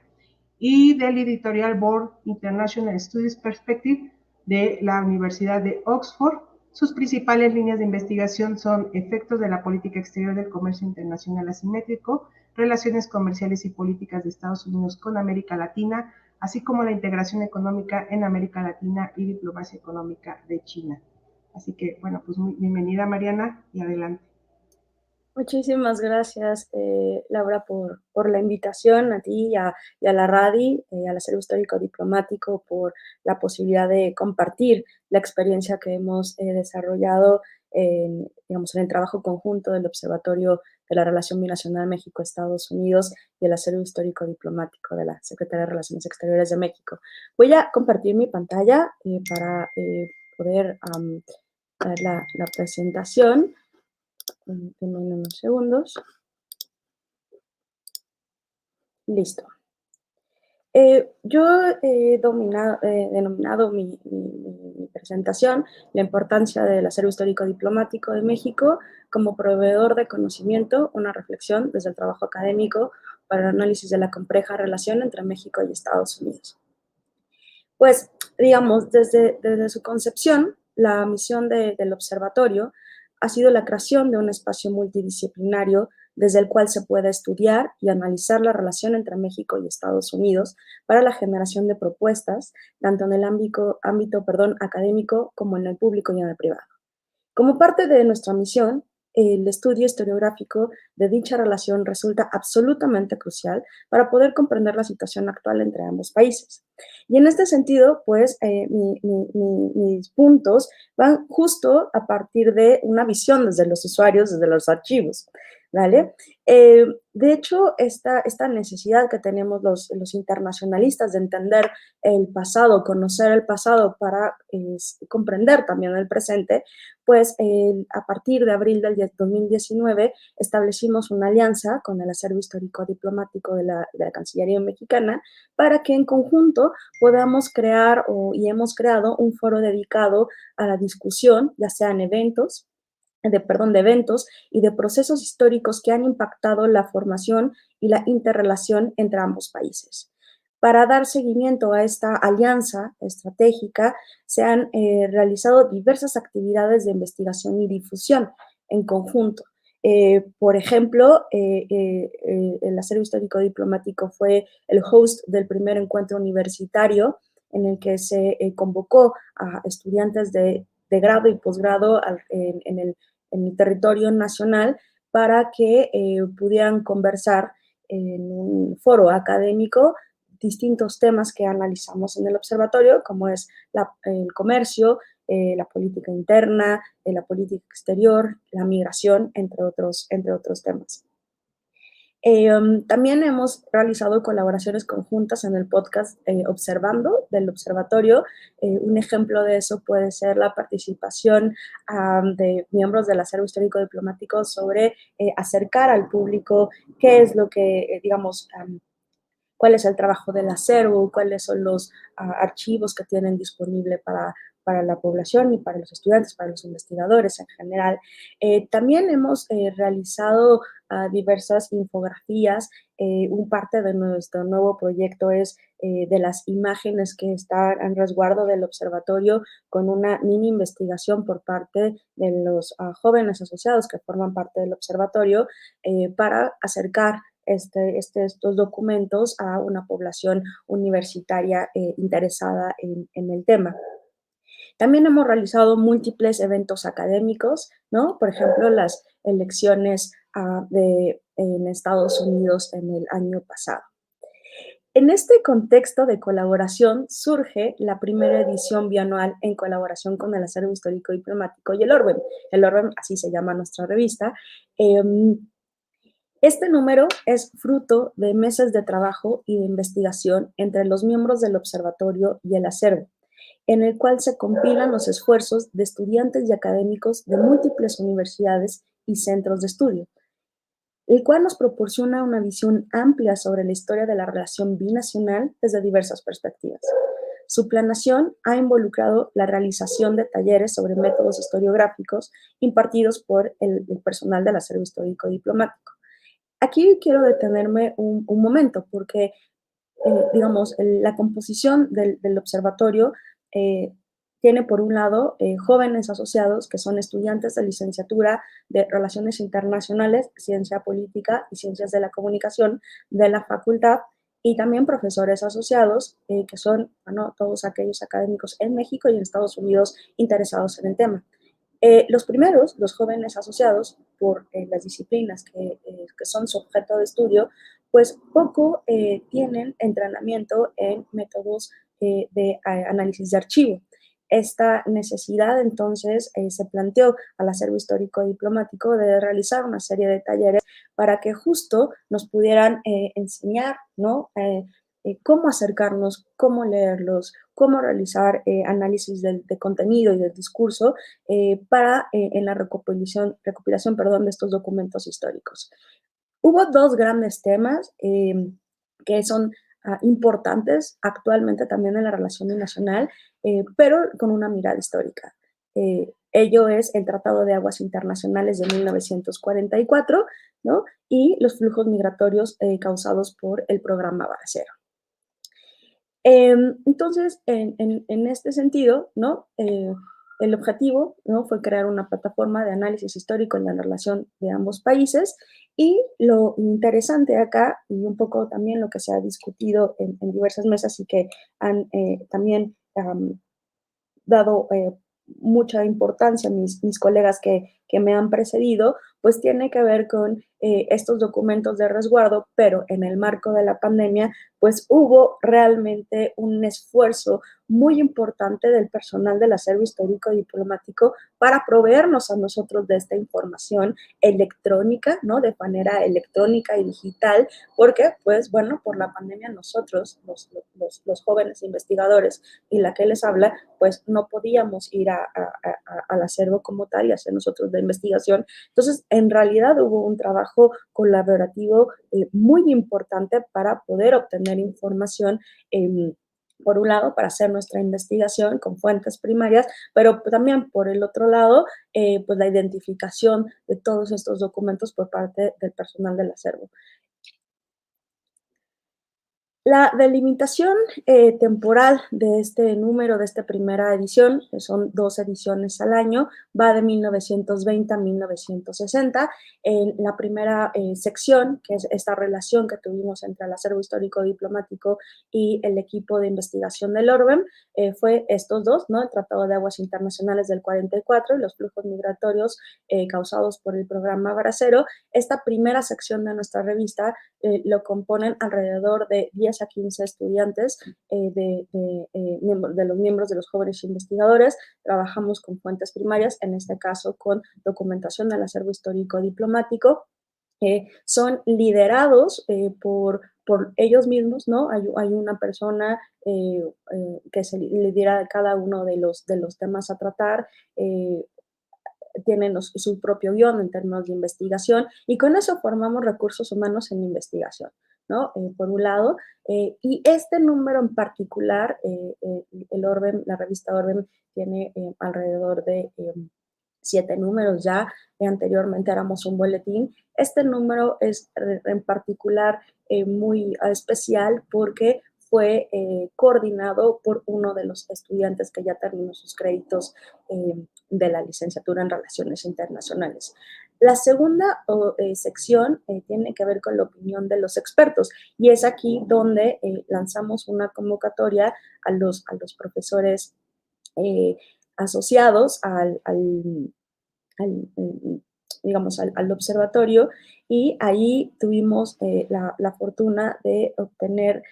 y del Editorial Board International Studies Perspective de la Universidad de Oxford. Sus principales líneas de investigación son efectos de la política exterior del comercio internacional asimétrico, relaciones comerciales y políticas de Estados Unidos con América Latina, así como la integración económica en América Latina y diplomacia económica de China. Así que, bueno, pues muy bienvenida, Mariana, y adelante. Muchísimas gracias, Laura, por la invitación, a ti y a la RADI, al Acervo Histórico Diplomático, por la posibilidad de compartir la experiencia que hemos desarrollado digamos, en el trabajo conjunto del Observatorio de la Relación Binacional México-Estados Unidos y el Acervo Histórico Diplomático de la Secretaría de Relaciones Exteriores de México. Voy a compartir mi pantalla para poder dar la presentación. En unos segundos. Listo. Yo he denominado mi presentación la importancia del acervo histórico diplomático de México como proveedor de conocimiento, una reflexión desde el trabajo académico para el análisis de la compleja relación entre México y Estados Unidos. Pues, digamos, desde su concepción, la misión del observatorio ha sido la creación de un espacio multidisciplinario desde el cual se puede estudiar y analizar la relación entre México y Estados Unidos para la generación de propuestas, tanto en el ámbito académico como en el público y en el privado. Como parte de nuestra misión, el estudio historiográfico de dicha relación resulta absolutamente crucial para poder comprender la situación actual entre ambos países. Y en este sentido, pues, mis puntos van justo a partir de una visión desde los usuarios, desde los archivos, ¿vale? De hecho, esta necesidad que tenemos los internacionalistas de entender el pasado, conocer el pasado para comprender también el presente, pues a partir de abril del 2019 establecimos una alianza con el Acervo Histórico Diplomático de la Cancillería Mexicana para que en conjunto podamos crear y hemos creado un foro dedicado a la discusión, ya sean eventos y de procesos históricos que han impactado la formación y la interrelación entre ambos países. Para dar seguimiento a esta alianza estratégica, se han realizado diversas actividades de investigación y difusión en conjunto. Por ejemplo, el Acervo Histórico Diplomático fue el host del primer encuentro universitario en el que se convocó a estudiantes de grado y posgrado en el territorio nacional para que pudieran conversar en un foro académico distintos temas que analizamos en el observatorio, como es el comercio, la política interna, la política exterior, la migración, entre otros temas. También hemos realizado colaboraciones conjuntas en el podcast Observando del Observatorio. Un ejemplo de eso puede ser la participación de miembros del Acervo Histórico Diplomático sobre acercar al público qué es lo que, digamos, cuál es el trabajo del acervo, cuáles son los archivos que tienen disponible para la población y para los estudiantes, para los investigadores en general. También hemos realizado diversas infografías. Un parte de nuestro nuevo proyecto es de las imágenes que están en resguardo del observatorio con una mini investigación por parte de los jóvenes asociados que forman parte del observatorio para acercar estos documentos a una población universitaria interesada en el tema. También hemos realizado múltiples eventos académicos, ¿no? Por ejemplo, las elecciones en Estados Unidos en el año pasado. En este contexto de colaboración surge la primera edición bianual en colaboración con el Acervo Histórico Diplomático y el Orben. El Orben, así se llama nuestra revista. Este número es fruto de meses de trabajo y de investigación entre los miembros del observatorio y el acervo, en el cual se compilan los esfuerzos de estudiantes y académicos de múltiples universidades y centros de estudio, el cual nos proporciona una visión amplia sobre la historia de la relación binacional desde diversas perspectivas. Su planeación ha involucrado la realización de talleres sobre métodos historiográficos impartidos por el personal del Acervo Histórico Diplomático. Aquí quiero detenerme un momento porque, digamos, la composición del observatorio tiene por un lado jóvenes asociados que son estudiantes de licenciatura de Relaciones Internacionales, Ciencia Política y Ciencias de la Comunicación de la facultad y también profesores asociados, que son, bueno, todos aquellos académicos en México y en Estados Unidos interesados en el tema. Los primeros, los jóvenes asociados, por las disciplinas que son su objeto de estudio, pues poco tienen entrenamiento en métodos de análisis de archivo. Esta necesidad entonces se planteó al acervo histórico diplomático de realizar una serie de talleres para que justo nos pudieran enseñar, ¿no? Cómo acercarnos, cómo leerlos, cómo realizar análisis de contenido y del discurso para en la recopilación de estos documentos históricos. Hubo dos grandes temas que son importantes actualmente también en la relación binacional, pero con una mirada histórica. Ello es el Tratado de Aguas Internacionales de 1944, ¿no? Y los flujos migratorios causados por el programa Bracero. Entonces, en este sentido, ¿no? El objetivo, ¿no? Fue crear una plataforma de análisis histórico en la relación de ambos países, y lo interesante acá, y un poco también lo que se ha discutido en diversas mesas y que han también dado mucha importancia mis colegas que me han precedido, pues tiene que ver con estos documentos de resguardo, pero en el marco de la pandemia, pues hubo realmente un esfuerzo muy importante del personal del acervo histórico diplomático para proveernos a nosotros de esta información electrónica, ¿no? De manera electrónica y digital, porque, pues, bueno, por la pandemia nosotros, los jóvenes investigadores y la que les habla, pues no podíamos ir al acervo como tal y hacer nosotros la investigación. Entonces, en realidad hubo un trabajo colaborativo muy importante para poder obtener información, por un lado, para hacer nuestra investigación con fuentes primarias, pero también por el otro lado, pues la identificación de todos estos documentos por parte del personal del acervo. La delimitación temporal de este número, de esta primera edición, que son 2 ediciones al año, va de 1920 a 1960. En la primera sección, que es esta relación que tuvimos entre el acervo histórico diplomático y el equipo de investigación del ORBEM, fue estos dos, ¿no? El Tratado de Aguas Internacionales del 44 y los flujos migratorios causados por el programa Bracero. Esta primera sección de nuestra revista lo componen alrededor de 10 a 15 estudiantes de los miembros de los jóvenes investigadores. Trabajamos con fuentes primarias, en este caso con documentación del acervo histórico diplomático. Son liderados por ellos mismos, ¿no? Hay una persona que se lidera cada uno de los temas a tratar, tienen su propio guión en términos de investigación, y con eso formamos recursos humanos en investigación, ¿no? Por un lado, y este número en particular, el ORBEM, la revista ORBEM tiene alrededor de 7 números ya, anteriormente éramos un boletín. Este número es en particular muy especial porque fue coordinado por uno de los estudiantes que ya terminó sus créditos de la licenciatura en Relaciones Internacionales. La segunda sección tiene que ver con la opinión de los expertos, y es aquí donde lanzamos una convocatoria a los profesores asociados digamos, al observatorio, y ahí tuvimos la fortuna de obtener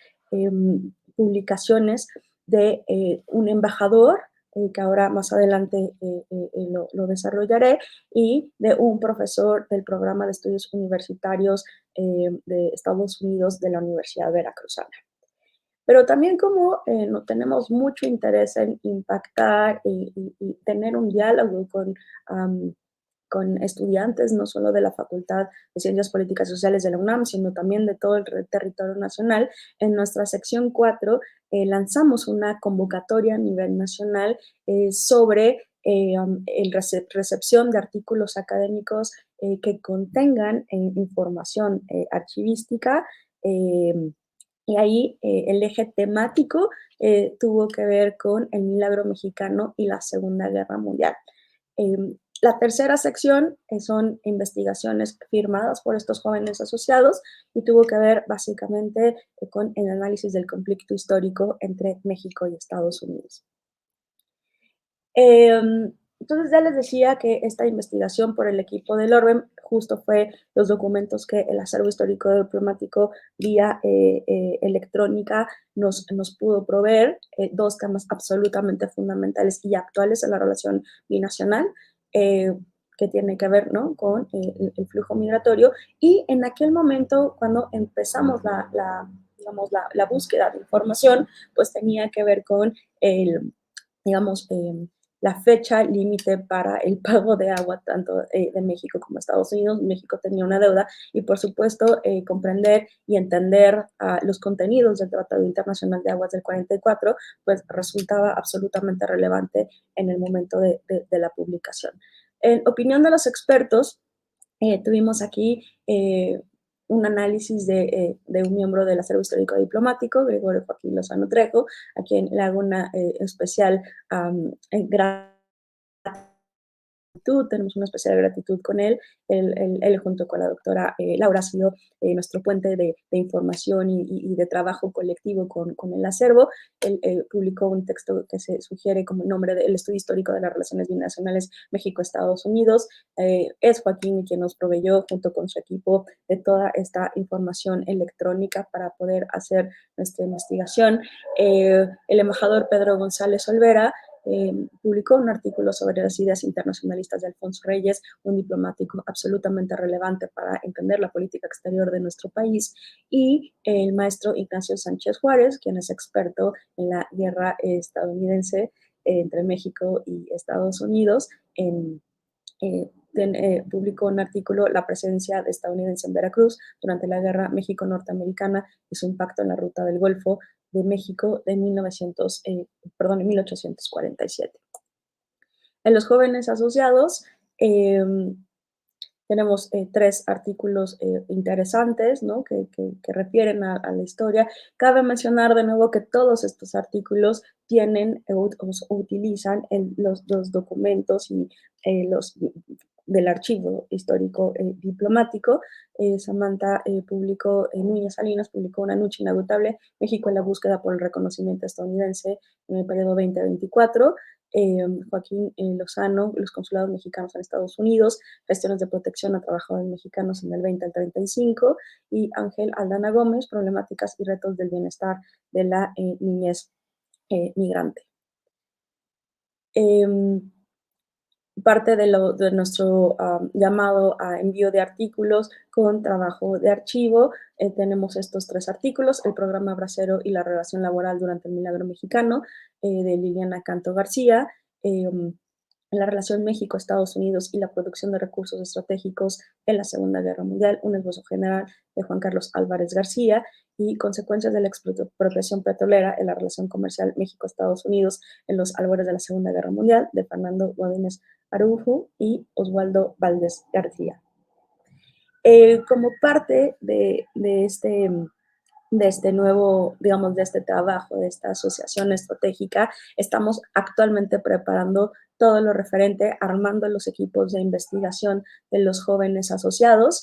publicaciones de un embajador, que ahora más adelante lo desarrollaré, y de un profesor del programa de estudios universitarios de Estados Unidos de la Universidad Veracruzana. Pero también como no tenemos mucho interés en impactar y tener un diálogo con estudiantes, no solo de la Facultad de Ciencias Políticas y Sociales de la UNAM, sino también de todo el territorio nacional, en nuestra sección 4 lanzamos una convocatoria a nivel nacional sobre recepción de artículos académicos que contengan información archivística, y ahí el eje temático tuvo que ver con el milagro mexicano y la Segunda Guerra Mundial. La tercera sección son investigaciones firmadas por estos jóvenes asociados y tuvo que ver básicamente con el análisis del conflicto histórico entre México y Estados Unidos. Entonces ya les decía que esta investigación por el equipo del Orben justo fue los documentos que el acervo histórico diplomático vía electrónica nos pudo proveer, dos temas absolutamente fundamentales y actuales en la relación binacional, que tiene que ver, ¿no?, con el flujo migratorio. Y en aquel momento, cuando empezamos la búsqueda de información, pues tenía que ver con digamos, la fecha límite para el pago de agua tanto de México como Estados Unidos. México tenía una deuda y, por supuesto, comprender y entender los contenidos del Tratado Internacional de Aguas del 44, pues resultaba absolutamente relevante en el momento de la publicación. En opinión de los expertos, tuvimos aquí un análisis de un miembro del acervo histórico diplomático, Gregorio Joaquín Lozano Trejo, a quien le hago una especial gratitud, tenemos una especial gratitud con él. Él junto con la doctora Laura ha sido nuestro puente de información y de trabajo colectivo con el acervo. Él publicó un texto que se sugiere como nombre del estudio histórico de las relaciones binacionales México-Estados Unidos. Es Joaquín quien nos proveyó junto con su equipo de toda esta información electrónica para poder hacer nuestra investigación. El embajador Pedro González Olvera publicó un artículo sobre las ideas internacionalistas de Alfonso Reyes, un diplomático absolutamente relevante para entender la política exterior de nuestro país, y el maestro Ignacio Sánchez Juárez, quien es experto en la guerra estadounidense entre México y Estados Unidos, publicó un artículo, La presencia de estadounidense en Veracruz durante la guerra México-Norteamericana y su impacto en la ruta del Golfo de México de 1847. En los jóvenes asociados tenemos tres artículos interesantes, ¿no?, que refieren a la historia. Cabe mencionar de nuevo que todos estos artículos tienen o utilizan los documentos y los del archivo histórico diplomático. Samantha Núñez Salinas publicó Una noche inagotable, México en la búsqueda por el reconocimiento estadounidense en el periodo 2024. Joaquín Lozano, los consulados mexicanos en Estados Unidos, gestiones de protección a trabajadores mexicanos en el 20 al 35, y Ángel Aldana Gómez, problemáticas y retos del bienestar de la niñez migrante. Parte de nuestro llamado a envío de artículos con trabajo de archivo, tenemos estos tres artículos: El programa Bracero y la relación laboral durante el milagro mexicano, de Liliana Canto García, la relación México-Estados Unidos y la producción de recursos estratégicos en la Segunda Guerra Mundial, un esbozo general, de Juan Carlos Álvarez García, y Consecuencias de la expropiación petrolera en la relación comercial México-Estados Unidos en los albores de la Segunda Guerra Mundial, de Fernando Godínez Araujo y Oswaldo Valdés García. Como parte de este nuevo, digamos, de este trabajo, de esta asociación estratégica, estamos actualmente preparando todo lo referente, armando los equipos de investigación de los jóvenes asociados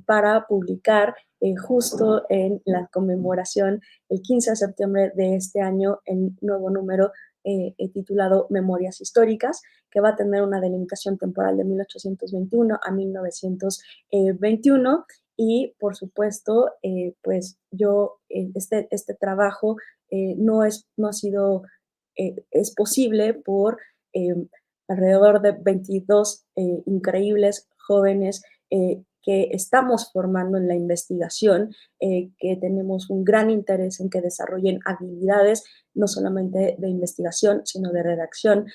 para publicar justo en la conmemoración, el 15 de septiembre de este año, el nuevo número titulado Memorias Históricas, que va a tener una delimitación temporal de 1821 a 1921. Y, por supuesto, pues este trabajo no ha sido, es posible por alrededor de 22 increíbles jóvenes que estamos formando en la investigación, que tenemos un gran interés en que desarrollen habilidades no solamente de investigación, sino de redacción,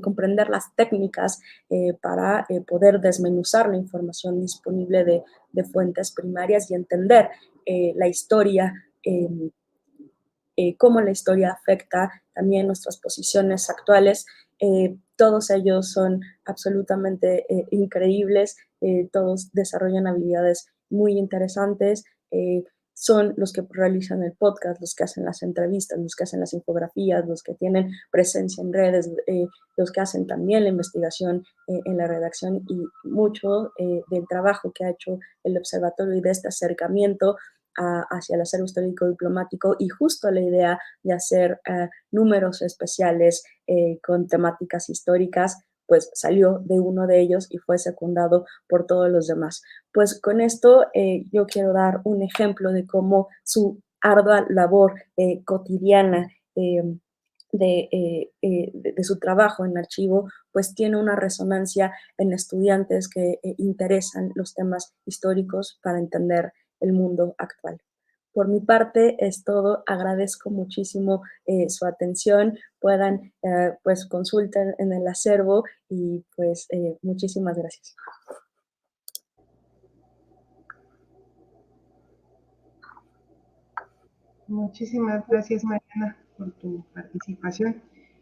comprender las técnicas para poder desmenuzar la información disponible de fuentes primarias y entender la historia, cómo la historia afecta también nuestras posiciones actuales. Todos ellos son absolutamente increíbles, todos desarrollan habilidades muy interesantes. son los que realizan el podcast, los que hacen las entrevistas, los que hacen las infografías, los que tienen presencia en redes, los que hacen también la investigación en la redacción, y mucho del trabajo que ha hecho el observatorio y de este acercamiento hacia el acervo histórico diplomático, y justo la idea de hacer números especiales con temáticas históricas, pues salió de uno de ellos y fue secundado por todos los demás. Pues con esto yo quiero dar un ejemplo de cómo su ardua labor cotidiana de su trabajo en archivo, pues tiene una resonancia en estudiantes que interesan los temas históricos para entender el mundo actual. Por mi parte es todo, agradezco muchísimo su atención, puedan pues consulten en el acervo y pues muchísimas gracias. Muchísimas gracias, Mariana, por tu participación.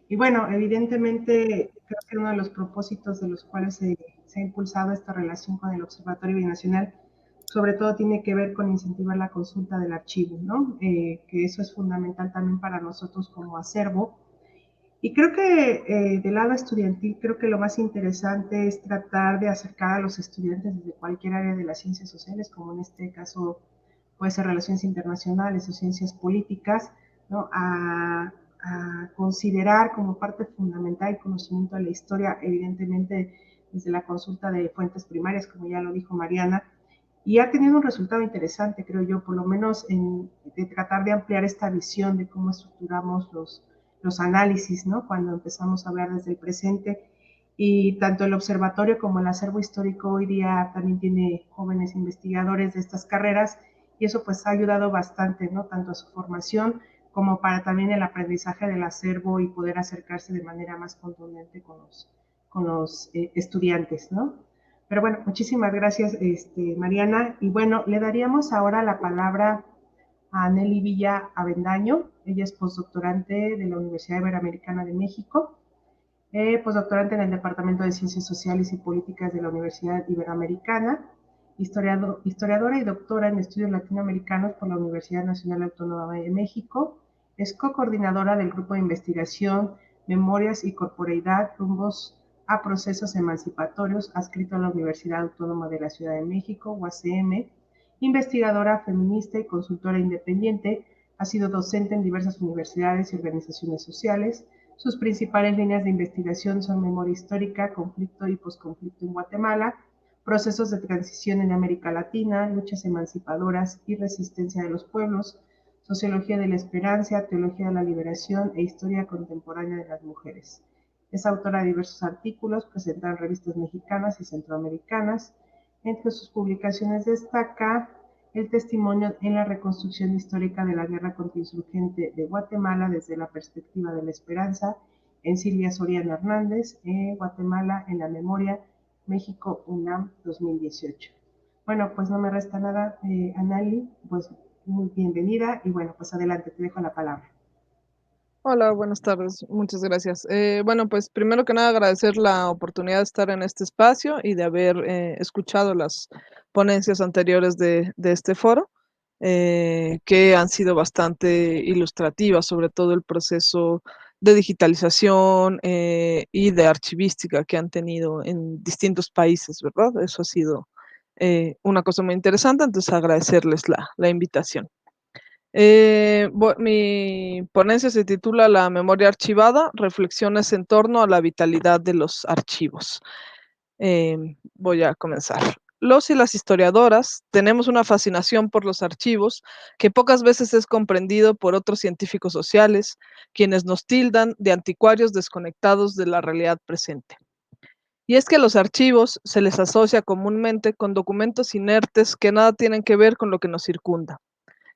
Y bueno, evidentemente creo que uno de los propósitos de los cuales se ha impulsado esta relación con el Observatorio Binacional, sobre todo tiene que ver con incentivar la consulta del archivo, ¿no? Que eso es fundamental también para nosotros como acervo. Y creo que del lado estudiantil, creo que lo más interesante es tratar de acercar a los estudiantes desde cualquier área de las ciencias sociales, como en este caso puede ser relaciones internacionales o ciencias políticas, ¿no? A considerar como parte fundamental el conocimiento de la historia, evidentemente desde la consulta de fuentes primarias, como ya lo dijo Mariana, y ha tenido un resultado interesante, creo yo, por lo menos de tratar de ampliar esta visión de cómo estructuramos los análisis, ¿no? Cuando empezamos a hablar desde el presente. Y tanto el observatorio como el acervo histórico hoy día también tiene jóvenes investigadores de estas carreras, y eso pues ha ayudado bastante, ¿no? Tanto a su formación como para también el aprendizaje del acervo y poder acercarse de manera más contundente con los estudiantes, ¿no? Pero bueno, muchísimas gracias, Mariana. Y bueno, le daríamos ahora la palabra a Nelly Villa Avendaño. Ella es postdoctorante de la Universidad Iberoamericana de México, postdoctorante en el Departamento de Ciencias Sociales y Políticas de la Universidad Iberoamericana, historiadora y doctora en estudios latinoamericanos por la Universidad Nacional Autónoma de México. Es co-coordinadora del grupo de investigación Memorias y Corporeidad, rumbos a procesos emancipatorios, adscrito a la Universidad Autónoma de la Ciudad de México, UACM, investigadora feminista y consultora independiente. Ha sido docente en diversas universidades y organizaciones sociales. Sus principales líneas de investigación son memoria histórica, conflicto y posconflicto en Guatemala, procesos de transición en América Latina, luchas emancipadoras y resistencia de los pueblos, sociología de la esperanza, teología de la liberación e historia contemporánea de las mujeres. Es autora de diversos artículos presentados en revistas mexicanas y centroamericanas. Entre sus publicaciones destaca el testimonio en la reconstrucción histórica de la guerra contrainsurgente de Guatemala desde la perspectiva de la esperanza, en Silvia Soriano Hernández, Guatemala en la memoria, México UNAM 2018. Bueno, pues no me resta nada, Anali, pues muy bienvenida y bueno, pues adelante, te dejo la palabra. Hola, buenas tardes, muchas gracias. Bueno, pues primero que nada agradecer la oportunidad de estar en este espacio y de haber escuchado las ponencias anteriores de este foro, que han sido bastante ilustrativas, sobre todo el proceso de digitalización y de archivística que han tenido en distintos países, ¿verdad? Eso ha sido una cosa muy interesante, entonces agradecerles la invitación. Mi ponencia se titula La memoria archivada, reflexiones en torno a la vitalidad de los archivos. Voy a comenzar. Los y las historiadoras tenemos una fascinación por los archivos que pocas veces es comprendido por otros científicos sociales, quienes nos tildan de anticuarios desconectados de la realidad presente. Y es que a los archivos se les asocia comúnmente con documentos inertes que nada tienen que ver con lo que nos circunda.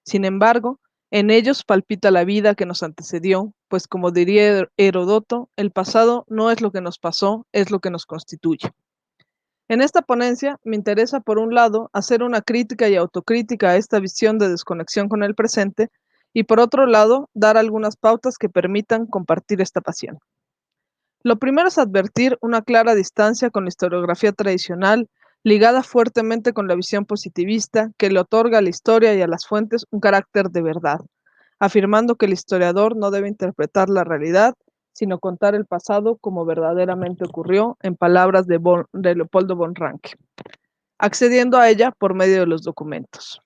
Sin embargo, en ellos palpita la vida que nos antecedió, pues como diría Heródoto, el pasado no es lo que nos pasó, es lo que nos constituye. En esta ponencia me interesa, por un lado, hacer una crítica y autocrítica a esta visión de desconexión con el presente, y por otro lado, dar algunas pautas que permitan compartir esta pasión. Lo primero es advertir una clara distancia con la historiografía tradicional, ligada fuertemente con la visión positivista que le otorga a la historia y a las fuentes un carácter de verdad, afirmando que el historiador no debe interpretar la realidad, sino contar el pasado como verdaderamente ocurrió, en palabras de Leopoldo von Ranke, accediendo a ella por medio de los documentos.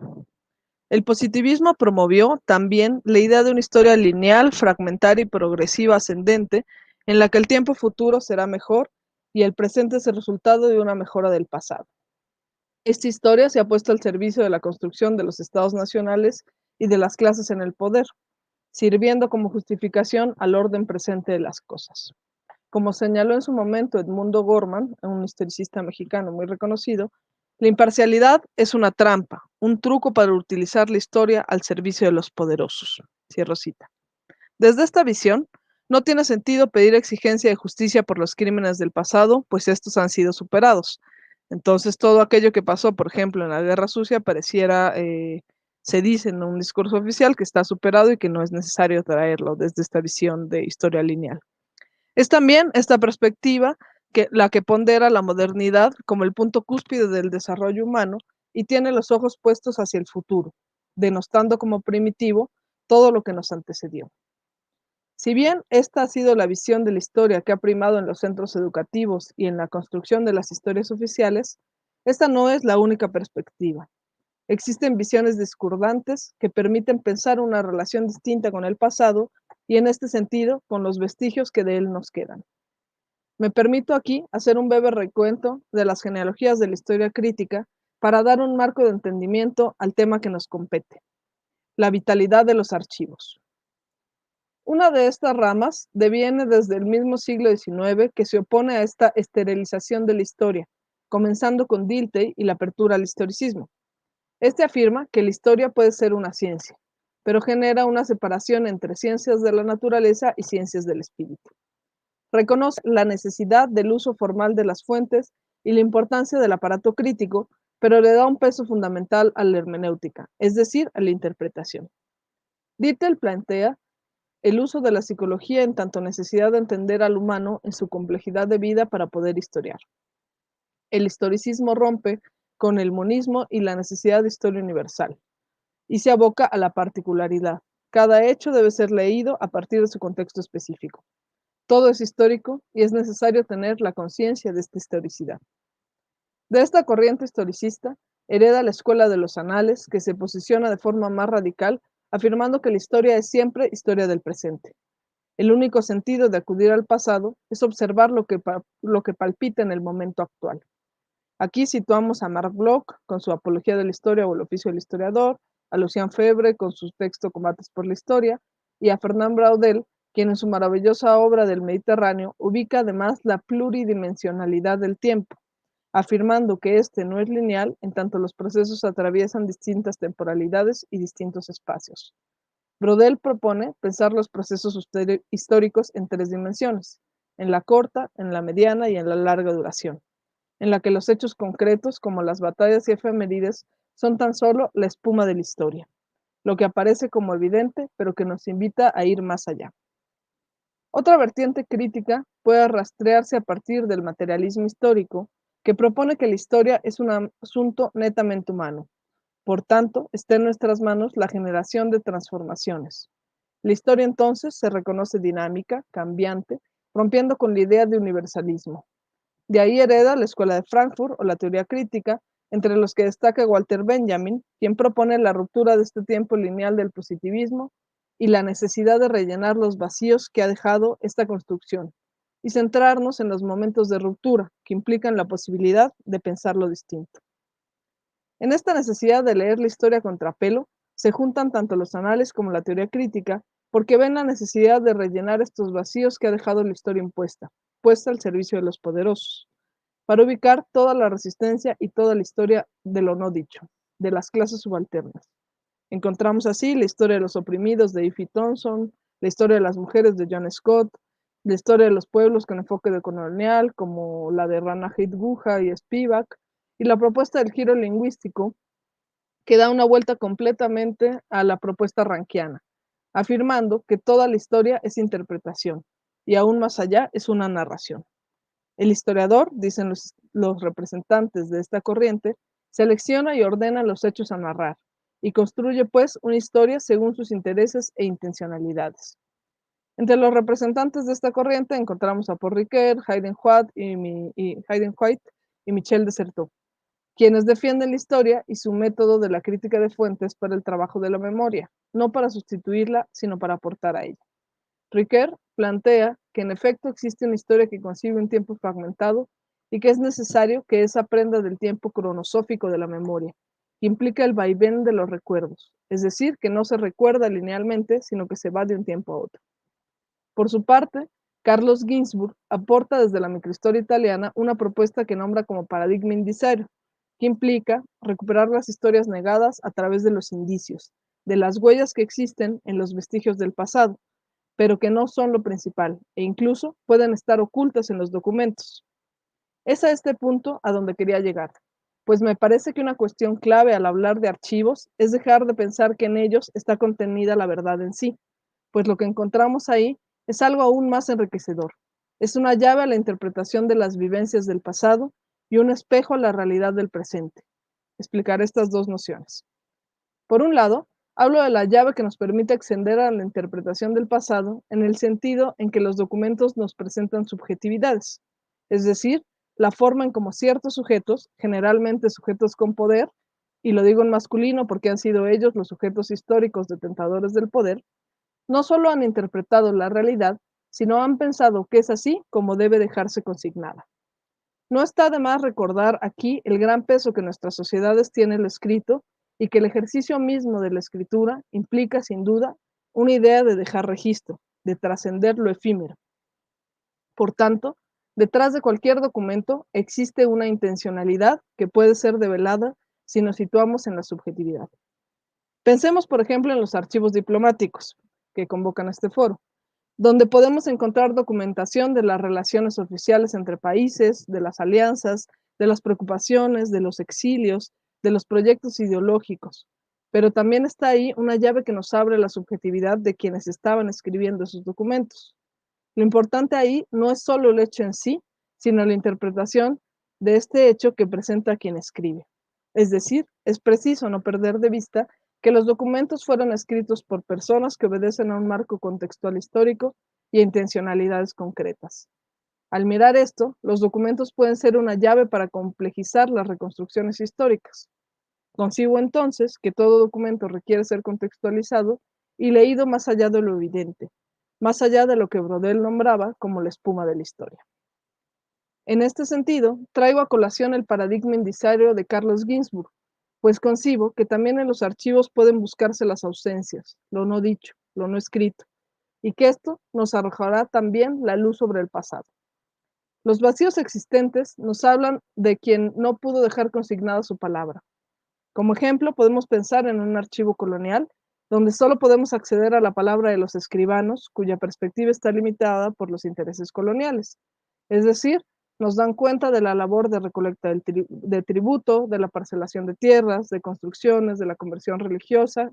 El positivismo promovió también la idea de una historia lineal, fragmentaria y progresiva ascendente, en la que el tiempo futuro será mejor y el presente es el resultado de una mejora del pasado. Esta historia se ha puesto al servicio de la construcción de los estados nacionales y de las clases en el poder, sirviendo como justificación al orden presente de las cosas. Como señaló en su momento Edmundo Gorman, un historicista mexicano muy reconocido, la imparcialidad es una trampa, un truco para utilizar la historia al servicio de los poderosos. Cierro cita. Desde esta visión, no tiene sentido pedir exigencia de justicia por los crímenes del pasado, pues estos han sido superados. Entonces, todo aquello que pasó, por ejemplo, en la Guerra Sucia, pareciera, se dice en un discurso oficial, que está superado y que no es necesario traerlo desde esta visión de historia lineal. Es también esta perspectiva la que pondera la modernidad como el punto cúspide del desarrollo humano y tiene los ojos puestos hacia el futuro, denostando como primitivo todo lo que nos antecedió. Si bien esta ha sido la visión de la historia que ha primado en los centros educativos y en la construcción de las historias oficiales, esta no es la única perspectiva. Existen visiones discordantes que permiten pensar una relación distinta con el pasado y en este sentido con los vestigios que de él nos quedan. Me permito aquí hacer un breve recuento de las genealogías de la historia crítica para dar un marco de entendimiento al tema que nos compete, la vitalidad de los archivos. Una de estas ramas deviene desde el mismo siglo XIX que se opone a esta esterilización de la historia, comenzando con Dilthey y la apertura al historicismo. Este afirma que la historia puede ser una ciencia, pero genera una separación entre ciencias de la naturaleza y ciencias del espíritu. Reconoce la necesidad del uso formal de las fuentes y la importancia del aparato crítico, pero le da un peso fundamental a la hermenéutica, es decir, a la interpretación. Dilthey plantea el uso de la psicología en tanto necesidad de entender al humano en su complejidad de vida para poder historiar. El historicismo rompe con el monismo y la necesidad de historia universal, y se aboca a la particularidad. Cada hecho debe ser leído a partir de su contexto específico. Todo es histórico y es necesario tener la conciencia de esta historicidad. De esta corriente historicista hereda la escuela de los anales, que se posiciona de forma más radical, afirmando que la historia es siempre historia del presente. El único sentido de acudir al pasado es observar lo que palpita en el momento actual. Aquí situamos a Marc Bloch con su Apología de la Historia o el Oficio del Historiador, a Lucien Febvre con su texto Combates por la Historia, y a Fernand Braudel, quien en su maravillosa obra del Mediterráneo ubica además la pluridimensionalidad del tiempo, afirmando que este no es lineal en tanto los procesos atraviesan distintas temporalidades y distintos espacios. Braudel propone pensar los procesos históricos en tres dimensiones, en la corta, en la mediana y en la larga duración, en la que los hechos concretos, como las batallas y efemérides, son tan solo la espuma de la historia, lo que aparece como evidente, pero que nos invita a ir más allá. Otra vertiente crítica puede rastrearse a partir del materialismo histórico, que propone que la historia es un asunto netamente humano. Por tanto, está en nuestras manos la generación de transformaciones. La historia entonces se reconoce dinámica, cambiante, rompiendo con la idea de universalismo. De ahí hereda la Escuela de Frankfurt o la teoría crítica, entre los que destaca Walter Benjamin, quien propone la ruptura de este tiempo lineal del positivismo y la necesidad de rellenar los vacíos que ha dejado esta construcción y centrarnos en los momentos de ruptura que implican la posibilidad de pensar lo distinto. En esta necesidad de leer la historia contrapelo, se juntan tanto los anales como la teoría crítica, porque ven la necesidad de rellenar estos vacíos que ha dejado la historia impuesta, puesta al servicio de los poderosos, para ubicar toda la resistencia y toda la historia de lo no dicho, de las clases subalternas. Encontramos así la historia de los oprimidos de Ify Thompson, la historia de las mujeres de John Scott, la historia de los pueblos con enfoque decolonial, como la de Rana Guha y Spivak, y la propuesta del giro lingüístico, que da una vuelta completamente a la propuesta rankiana, afirmando que toda la historia es interpretación, y aún más allá es una narración. El historiador, dicen los representantes de esta corriente, selecciona y ordena los hechos a narrar, y construye pues una historia según sus intereses e intencionalidades. Entre los representantes de esta corriente encontramos a Paul Ricoeur, Hayden White y Michel de Certeau, quienes defienden la historia y su método de la crítica de fuentes para el trabajo de la memoria, no para sustituirla, sino para aportar a ella. Ricoeur plantea que en efecto existe una historia que concibe un tiempo fragmentado y que es necesario que esa aprenda del tiempo cronosófico de la memoria, que implica el vaivén de los recuerdos, es decir, que no se recuerda linealmente, sino que se va de un tiempo a otro. Por su parte, Carlos Ginzburg aporta desde la microhistoria italiana una propuesta que nombra como paradigma indisario, que implica recuperar las historias negadas a través de los indicios, de las huellas que existen en los vestigios del pasado, pero que no son lo principal e incluso pueden estar ocultas en los documentos. Es a este punto a donde quería llegar, pues me parece que una cuestión clave al hablar de archivos es dejar de pensar que en ellos está contenida la verdad en sí, pues lo que encontramos ahí es algo aún más enriquecedor. Es una llave a la interpretación de las vivencias del pasado y un espejo a la realidad del presente. Explicaré estas dos nociones. Por un lado, hablo de la llave que nos permite acceder a la interpretación del pasado en el sentido en que los documentos nos presentan subjetividades, es decir, la forma en cómo ciertos sujetos, generalmente sujetos con poder, y lo digo en masculino porque han sido ellos los sujetos históricos detentadores del poder, no solo han interpretado la realidad, sino han pensado que es así como debe dejarse consignada. No está de más recordar aquí el gran peso que nuestras sociedades tiene el escrito y que el ejercicio mismo de la escritura implica, sin duda, una idea de dejar registro, de trascender lo efímero. Por tanto, detrás de cualquier documento existe una intencionalidad que puede ser develada si nos situamos en la subjetividad. Pensemos, por ejemplo, en los archivos diplomáticos que convocan este foro, donde podemos encontrar documentación de las relaciones oficiales entre países, de las alianzas, de las preocupaciones, de los exilios, de los proyectos ideológicos. Pero también está ahí una llave que nos abre la subjetividad de quienes estaban escribiendo esos documentos. Lo importante ahí no es solo el hecho en sí, sino la interpretación de este hecho que presenta quien escribe. Es decir, es preciso no perder de vista que los documentos fueron escritos por personas que obedecen a un marco contextual histórico y a intencionalidades concretas. Al mirar esto, los documentos pueden ser una llave para complejizar las reconstrucciones históricas. Concibo entonces que todo documento requiere ser contextualizado y leído más allá de lo evidente, más allá de lo que Brodel nombraba como la espuma de la historia. En este sentido, traigo a colación el paradigma indisario de Carlos Ginzburg, pues concibo que también en los archivos pueden buscarse las ausencias, lo no dicho, lo no escrito, y que esto nos arrojará también la luz sobre el pasado. Los vacíos existentes nos hablan de quien no pudo dejar consignada su palabra. Como ejemplo, podemos pensar en un archivo colonial, donde solo podemos acceder a la palabra de los escribanos, cuya perspectiva está limitada por los intereses coloniales. Es decir, nos dan cuenta de la labor de recolecta de tributo, de la parcelación de tierras, de construcciones, de la conversión religiosa.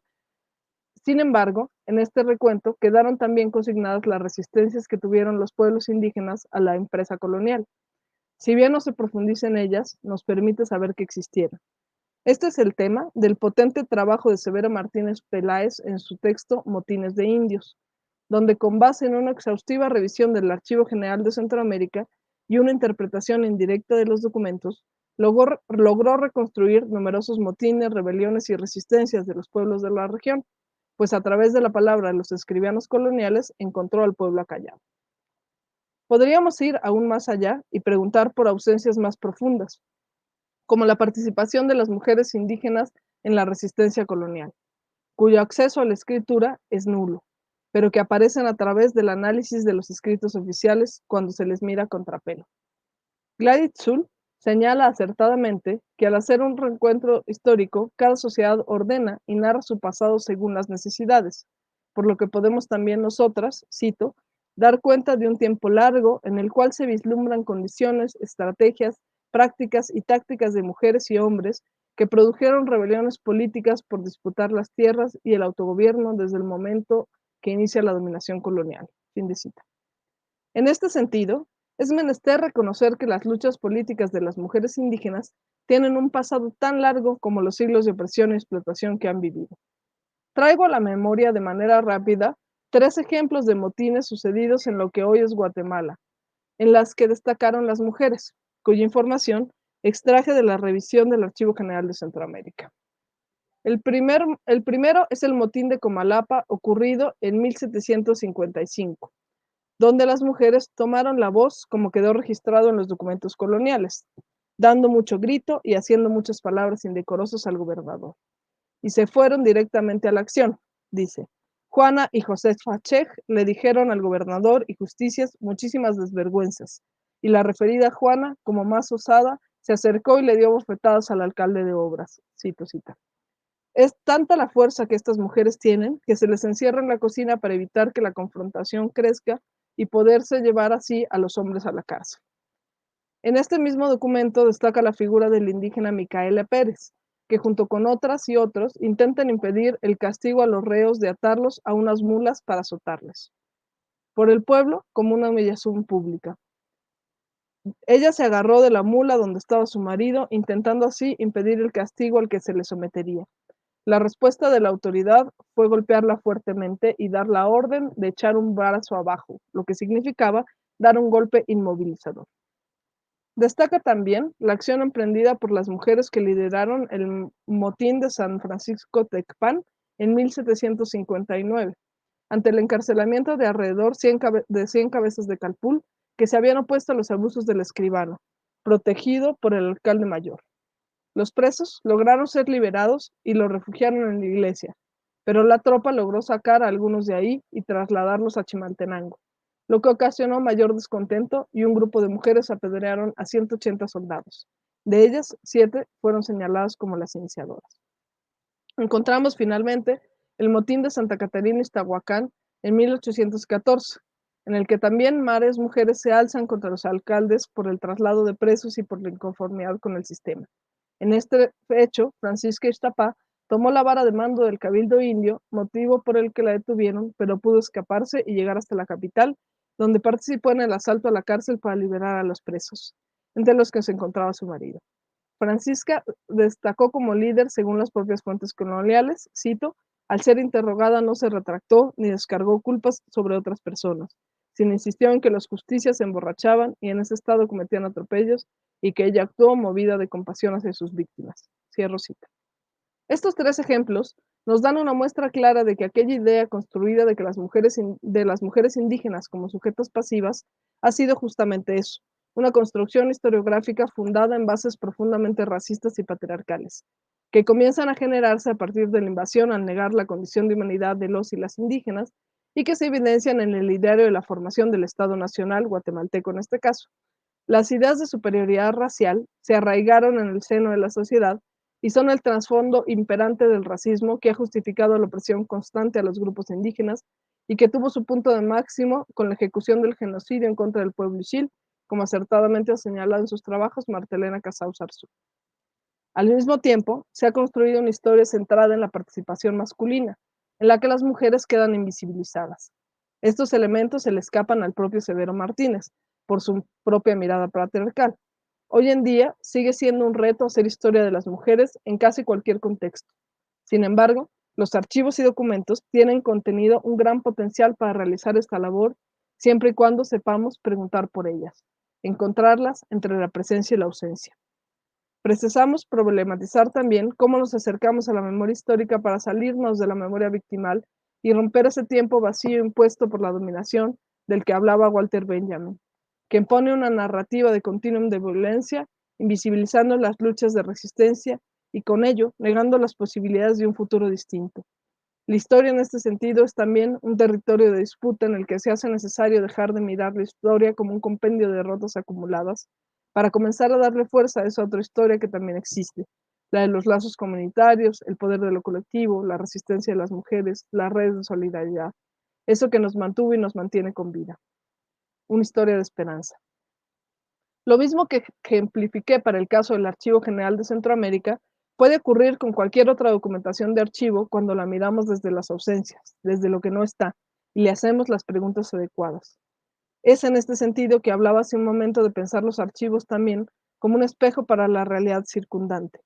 Sin embargo, en este recuento quedaron también consignadas las resistencias que tuvieron los pueblos indígenas a la empresa colonial. Si bien no se profundiza en ellas, nos permite saber que existieron. Este es el tema del potente trabajo de Severo Martínez Peláez en su texto Motines de Indios, donde con base en una exhaustiva revisión del Archivo General de Centroamérica y una interpretación indirecta de los documentos, logró reconstruir numerosos motines, rebeliones y resistencias de los pueblos de la región, pues a través de la palabra de los escribanos coloniales encontró al pueblo acallado. Podríamos ir aún más allá y preguntar por ausencias más profundas, como la participación de las mujeres indígenas en la resistencia colonial, cuyo acceso a la escritura es nulo, pero que aparecen a través del análisis de los escritos oficiales cuando se les mira contrapelo. Gladys Zull señala acertadamente que al hacer un reencuentro histórico, cada sociedad ordena y narra su pasado según las necesidades, por lo que podemos también nosotras, cito, dar cuenta de un tiempo largo en el cual se vislumbran condiciones, estrategias, prácticas y tácticas de mujeres y hombres que produjeron rebeliones políticas por disputar las tierras y el autogobierno desde el momento que inicia la dominación colonial. Fin de cita. En este sentido, Es menester reconocer que las luchas políticas de las mujeres indígenas tienen un pasado tan largo como los siglos de opresión y explotación que han vivido. Traigo a la memoria de manera rápida 3 ejemplos de motines sucedidos en lo que hoy es Guatemala, en las que destacaron las mujeres, cuya información extraje de la revisión del Archivo General de Centroamérica. El primero es el motín de Comalapa, ocurrido en 1755, donde las mujeres tomaron la voz como quedó registrado en los documentos coloniales, dando mucho grito y haciendo muchas palabras indecorosas al gobernador. Y se fueron directamente a la acción, dice. Juana y Josefa Chej le dijeron al gobernador y Justicias muchísimas desvergüenzas, y la referida Juana, como más osada, se acercó y le dio bofetadas al alcalde de Obras. Cito, cita. Es tanta la fuerza que estas mujeres tienen que se les encierra en la cocina para evitar que la confrontación crezca y poderse llevar así a los hombres a la cárcel. En este mismo documento destaca la figura del indígena Micaela Pérez, que junto con otras y otros intentan impedir el castigo a los reos de atarlos a unas mulas para azotarles por el pueblo como una humillación pública. Ella se agarró de la mula donde estaba su marido, intentando así impedir el castigo al que se le sometería. La respuesta de la autoridad fue golpearla fuertemente y dar la orden de echar un brazo abajo, lo que significaba dar un golpe inmovilizador. Destaca también la acción emprendida por las mujeres que lideraron el motín de San Francisco Tecpan en 1759, ante el encarcelamiento de alrededor de 100 cabezas de Calpul que se habían opuesto a los abusos del escribano, protegido por el alcalde mayor. Los presos lograron ser liberados y los refugiaron en la iglesia, pero la tropa logró sacar a algunos de ahí y trasladarlos a Chimaltenango, lo que ocasionó mayor descontento y un grupo de mujeres apedrearon a 180 soldados. De ellas, 7 fueron señaladas como las iniciadoras. Encontramos finalmente el motín de Santa Catarina Iztahuacán en 1814, en el que también varias mujeres se alzan contra los alcaldes por el traslado de presos y por la inconformidad con el sistema. En este hecho, Francisca Ixtapá tomó la vara de mando del cabildo indio, motivo por el que la detuvieron, pero pudo escaparse y llegar hasta la capital, donde participó en el asalto a la cárcel para liberar a los presos, entre los que se encontraba su marido. Francisca destacó como líder según las propias fuentes coloniales, cito, al ser interrogada no se retractó ni descargó culpas sobre otras personas, sino insistió en que los justicias se emborrachaban y en ese estado cometían atropellos y que ella actuó movida de compasión hacia sus víctimas. Cierro cita. Estos 3 ejemplos nos dan una muestra clara de que aquella idea construida de las mujeres indígenas como sujetos pasivas ha sido justamente eso, una construcción historiográfica fundada en bases profundamente racistas y patriarcales, que comienzan a generarse a partir de la invasión al negar la condición de humanidad de los y las indígenas y que se evidencian en el ideario de la formación del Estado Nacional, guatemalteco en este caso. Las ideas de superioridad racial se arraigaron en el seno de la sociedad y son el trasfondo imperante del racismo que ha justificado la opresión constante a los grupos indígenas y que tuvo su punto de máximo con la ejecución del genocidio en contra del pueblo Ixil, como acertadamente ha señalado en sus trabajos Martelena Casau Zarzú. Al mismo tiempo, se ha construido una historia centrada en la participación masculina, en la que las mujeres quedan invisibilizadas. Estos elementos se le escapan al propio Severo Martínez, por su propia mirada patriarcal. Hoy en día sigue siendo un reto hacer historia de las mujeres en casi cualquier contexto. Sin embargo, los archivos y documentos tienen contenido un gran potencial para realizar esta labor, siempre y cuando sepamos preguntar por ellas, encontrarlas entre la presencia y la ausencia. Precisamos problematizar también cómo nos acercamos a la memoria histórica para salirnos de la memoria victimal y romper ese tiempo vacío impuesto por la dominación del que hablaba Walter Benjamin, que impone una narrativa de continuum de violencia, invisibilizando las luchas de resistencia y con ello negando las posibilidades de un futuro distinto. La historia en este sentido es también un territorio de disputa en el que se hace necesario dejar de mirar la historia como un compendio de derrotas acumuladas para comenzar a darle fuerza a esa otra historia que también existe, la de los lazos comunitarios, el poder de lo colectivo, la resistencia de las mujeres, las redes de solidaridad, eso que nos mantuvo y nos mantiene con vida. Una historia de esperanza. Lo mismo que ejemplifiqué para el caso del Archivo General de Centroamérica, puede ocurrir con cualquier otra documentación de archivo cuando la miramos desde las ausencias, desde lo que no está, y le hacemos las preguntas adecuadas. Es en este sentido que hablaba hace un momento de pensar los archivos también como un espejo para la realidad circundante,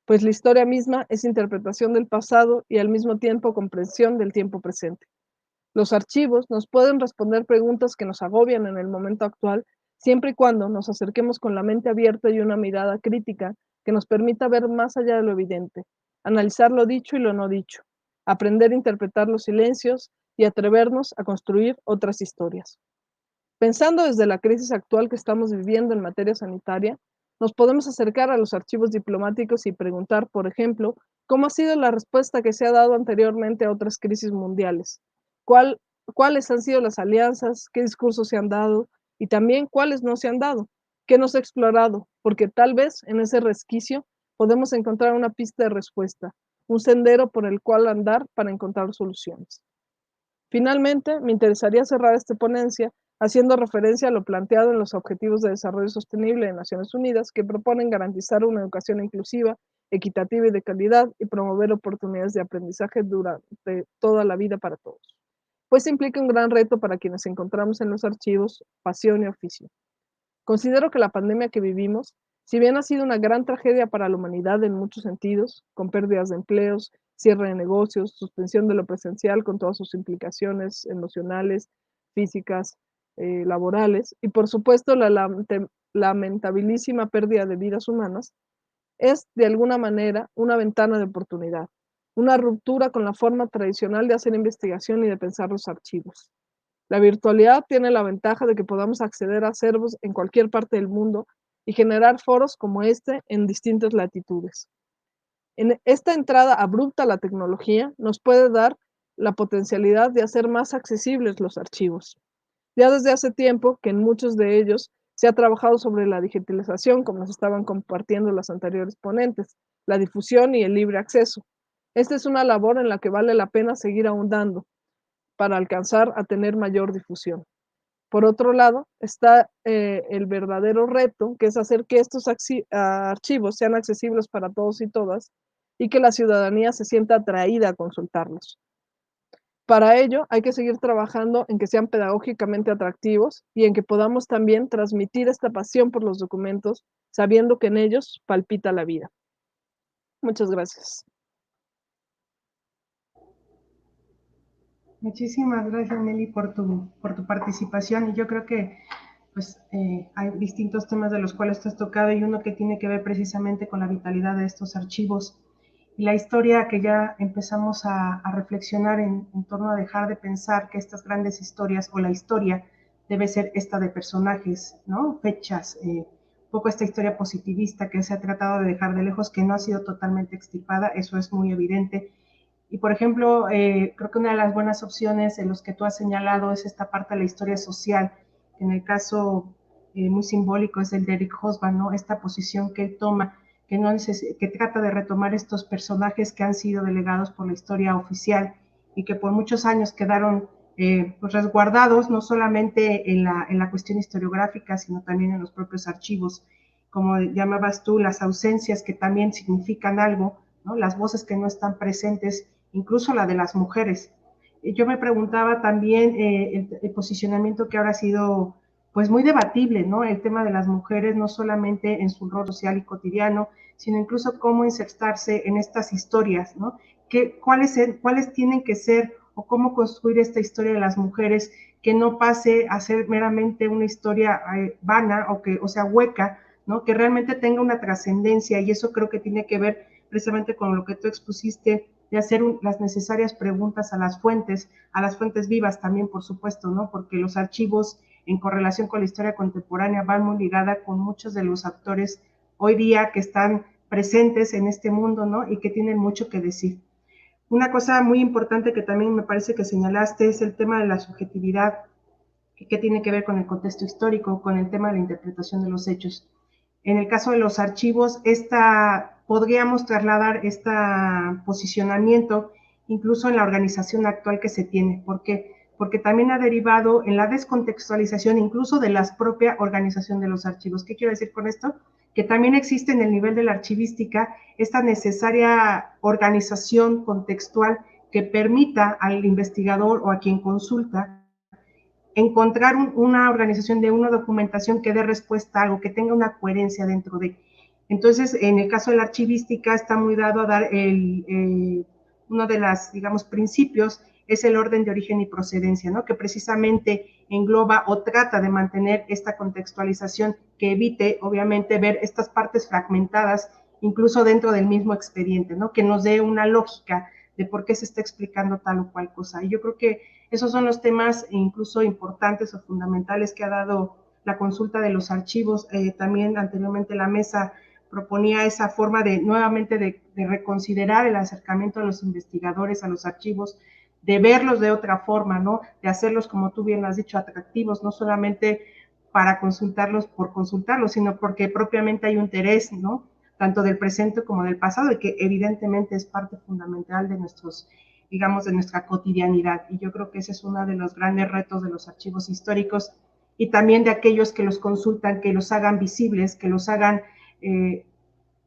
pues la historia misma es interpretación del pasado y al mismo tiempo comprensión del tiempo presente. Los archivos nos pueden responder preguntas que nos agobian en el momento actual, siempre y cuando nos acerquemos con la mente abierta y una mirada crítica que nos permita ver más allá de lo evidente, analizar lo dicho y lo no dicho, aprender a interpretar los silencios y atrevernos a construir otras historias. Pensando desde la crisis actual que estamos viviendo en materia sanitaria, nos podemos acercar a los archivos diplomáticos y preguntar, por ejemplo, cómo ha sido la respuesta que se ha dado anteriormente a otras crisis mundiales, ¿Cuál, cuáles han sido las alianzas, qué discursos se han dado y también cuáles no se han dado, qué nos ha explorado, porque tal vez en ese resquicio podemos encontrar una pista de respuesta, un sendero por el cual andar para encontrar soluciones. Finalmente, me interesaría cerrar esta ponencia haciendo referencia a lo planteado en los Objetivos de Desarrollo Sostenible de Naciones Unidas, que proponen garantizar una educación inclusiva, equitativa y de calidad y promover oportunidades de aprendizaje durante toda la vida para todos. Pues implica un gran reto para quienes encontramos en los archivos pasión y oficio. Considero que la pandemia que vivimos, si bien ha sido una gran tragedia para la humanidad en muchos sentidos, con pérdidas de empleos, cierre de negocios, suspensión de lo presencial con todas sus implicaciones emocionales, físicas, laborales, y por supuesto la lamentabilísima pérdida de vidas humanas, es de alguna manera una ventana de oportunidad, una ruptura con la forma tradicional de hacer investigación y de pensar los archivos. La virtualidad tiene la ventaja de que podamos acceder a acervos en cualquier parte del mundo y generar foros como este en distintas latitudes. En esta entrada abrupta a la tecnología nos puede dar la potencialidad de hacer más accesibles los archivos. Ya desde hace tiempo que en muchos de ellos se ha trabajado sobre la digitalización, como nos estaban compartiendo las anteriores ponentes, la difusión y el libre acceso. Esta es una labor en la que vale la pena seguir ahondando para alcanzar a tener mayor difusión. Por otro lado, está el verdadero reto, que es hacer que estos archivos sean accesibles para todos y todas y que la ciudadanía se sienta atraída a consultarlos. Para ello, hay que seguir trabajando en que sean pedagógicamente atractivos y en que podamos también transmitir esta pasión por los documentos, sabiendo que en ellos palpita la vida. Muchas gracias. Muchísimas gracias, Nelly, por tu participación. Y yo creo que pues, hay distintos temas de los cuales tú has tocado y uno que tiene que ver precisamente con la vitalidad de estos archivos y la historia que ya empezamos a reflexionar en torno a dejar de pensar que estas grandes historias o la historia debe ser esta de personajes, ¿no? Fechas, un poco esta historia positivista que se ha tratado de dejar de lejos, que no ha sido totalmente extirpada, eso es muy evidente. Y por ejemplo, creo que una de las buenas opciones en los que tú has señalado es esta parte de la historia social, que en el caso muy simbólico es el de Eric Hobsbawm, ¿no? Esta posición que él toma, que trata de retomar estos personajes que han sido delegados por la historia oficial y que por muchos años quedaron pues resguardados, no solamente en la cuestión historiográfica, sino también en los propios archivos, como llamabas tú, las ausencias que también significan algo, ¿no? Las voces que no están presentes, incluso la de las mujeres. Yo me preguntaba también el posicionamiento que ahora ha sido pues muy debatible, ¿no? El tema de las mujeres, no solamente en su rol social y cotidiano, sino incluso cómo insertarse en estas historias, ¿no? ¿Cuáles tienen que ser o cómo construir esta historia de las mujeres que no pase a ser meramente una historia vana o sea, hueca, ¿no? Que realmente tenga una trascendencia y eso creo que tiene que ver precisamente con lo que tú expusiste de hacer las necesarias preguntas a las fuentes vivas también, por supuesto, ¿no? Porque los archivos en correlación con la historia contemporánea van muy ligada con muchos de los actores hoy día que están presentes en este mundo, ¿no? Y que tienen mucho que decir. Una cosa muy importante que también me parece que señalaste es el tema de la subjetividad, que tiene que ver con el contexto histórico, con el tema de la interpretación de los hechos. En el caso de los archivos, podríamos trasladar este posicionamiento incluso en la organización actual que se tiene. ¿Por qué? Porque también ha derivado en la descontextualización incluso de la propia organización de los archivos. ¿Qué quiero decir con esto? Que también existe en el nivel de la archivística esta necesaria organización contextual que permita al investigador o a quien consulta encontrar una organización de una documentación que dé respuesta a algo, que tenga una coherencia dentro de. Entonces, en el caso de la archivística está muy dado a dar uno de los, digamos, principios es el orden de origen y procedencia, ¿no? Que precisamente engloba o trata de mantener esta contextualización que evite, obviamente, ver estas partes fragmentadas, incluso dentro del mismo expediente, ¿no? Que nos dé una lógica de por qué se está explicando tal o cual cosa. Y yo creo que esos son los temas incluso importantes o fundamentales que ha dado la consulta de los archivos. También anteriormente la mesa proponía esa forma de nuevamente de reconsiderar el acercamiento a los investigadores, a los archivos, de verlos de otra forma, ¿no? De hacerlos, como tú bien lo has dicho, atractivos, no solamente para consultarlos por consultarlos, sino porque propiamente hay un interés, ¿no? Tanto del presente como del pasado, y que evidentemente es parte fundamental de nuestros, digamos, de nuestra cotidianidad. Y yo creo que ese es uno de los grandes retos de los archivos históricos y también de aquellos que los consultan, que los hagan visibles, que los hagan,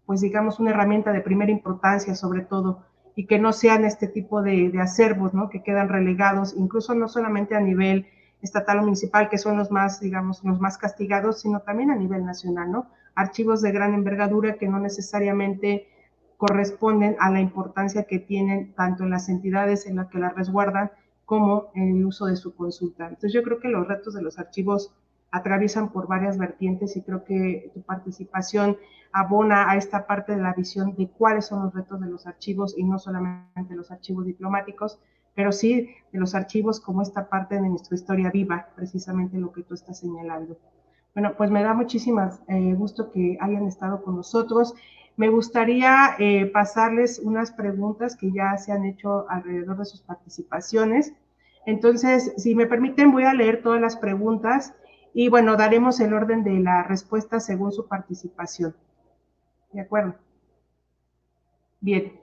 pues digamos, una herramienta de primera importancia sobre todo, y que no sean este tipo de acervos, ¿no? Que quedan relegados, incluso no solamente a nivel estatal o municipal, que son los más, digamos, los más castigados, sino también a nivel nacional, ¿no? Archivos de gran envergadura que no necesariamente corresponden a la importancia que tienen tanto en las entidades en las que las resguardan como en el uso de su consulta. Entonces yo creo que los retos de los archivos atraviesan por varias vertientes y creo que tu participación abona a esta parte de la visión de cuáles son los retos de los archivos y no solamente los archivos diplomáticos, pero sí de los archivos como esta parte de nuestra historia viva, precisamente lo que tú estás señalando. Bueno, pues me da muchísimo gusto que hayan estado con nosotros. Me gustaría pasarles unas preguntas que ya se han hecho alrededor de sus participaciones. Entonces, si me permiten, voy a leer todas las preguntas y, bueno, daremos el orden de la respuesta según su participación. ¿De acuerdo? Bien.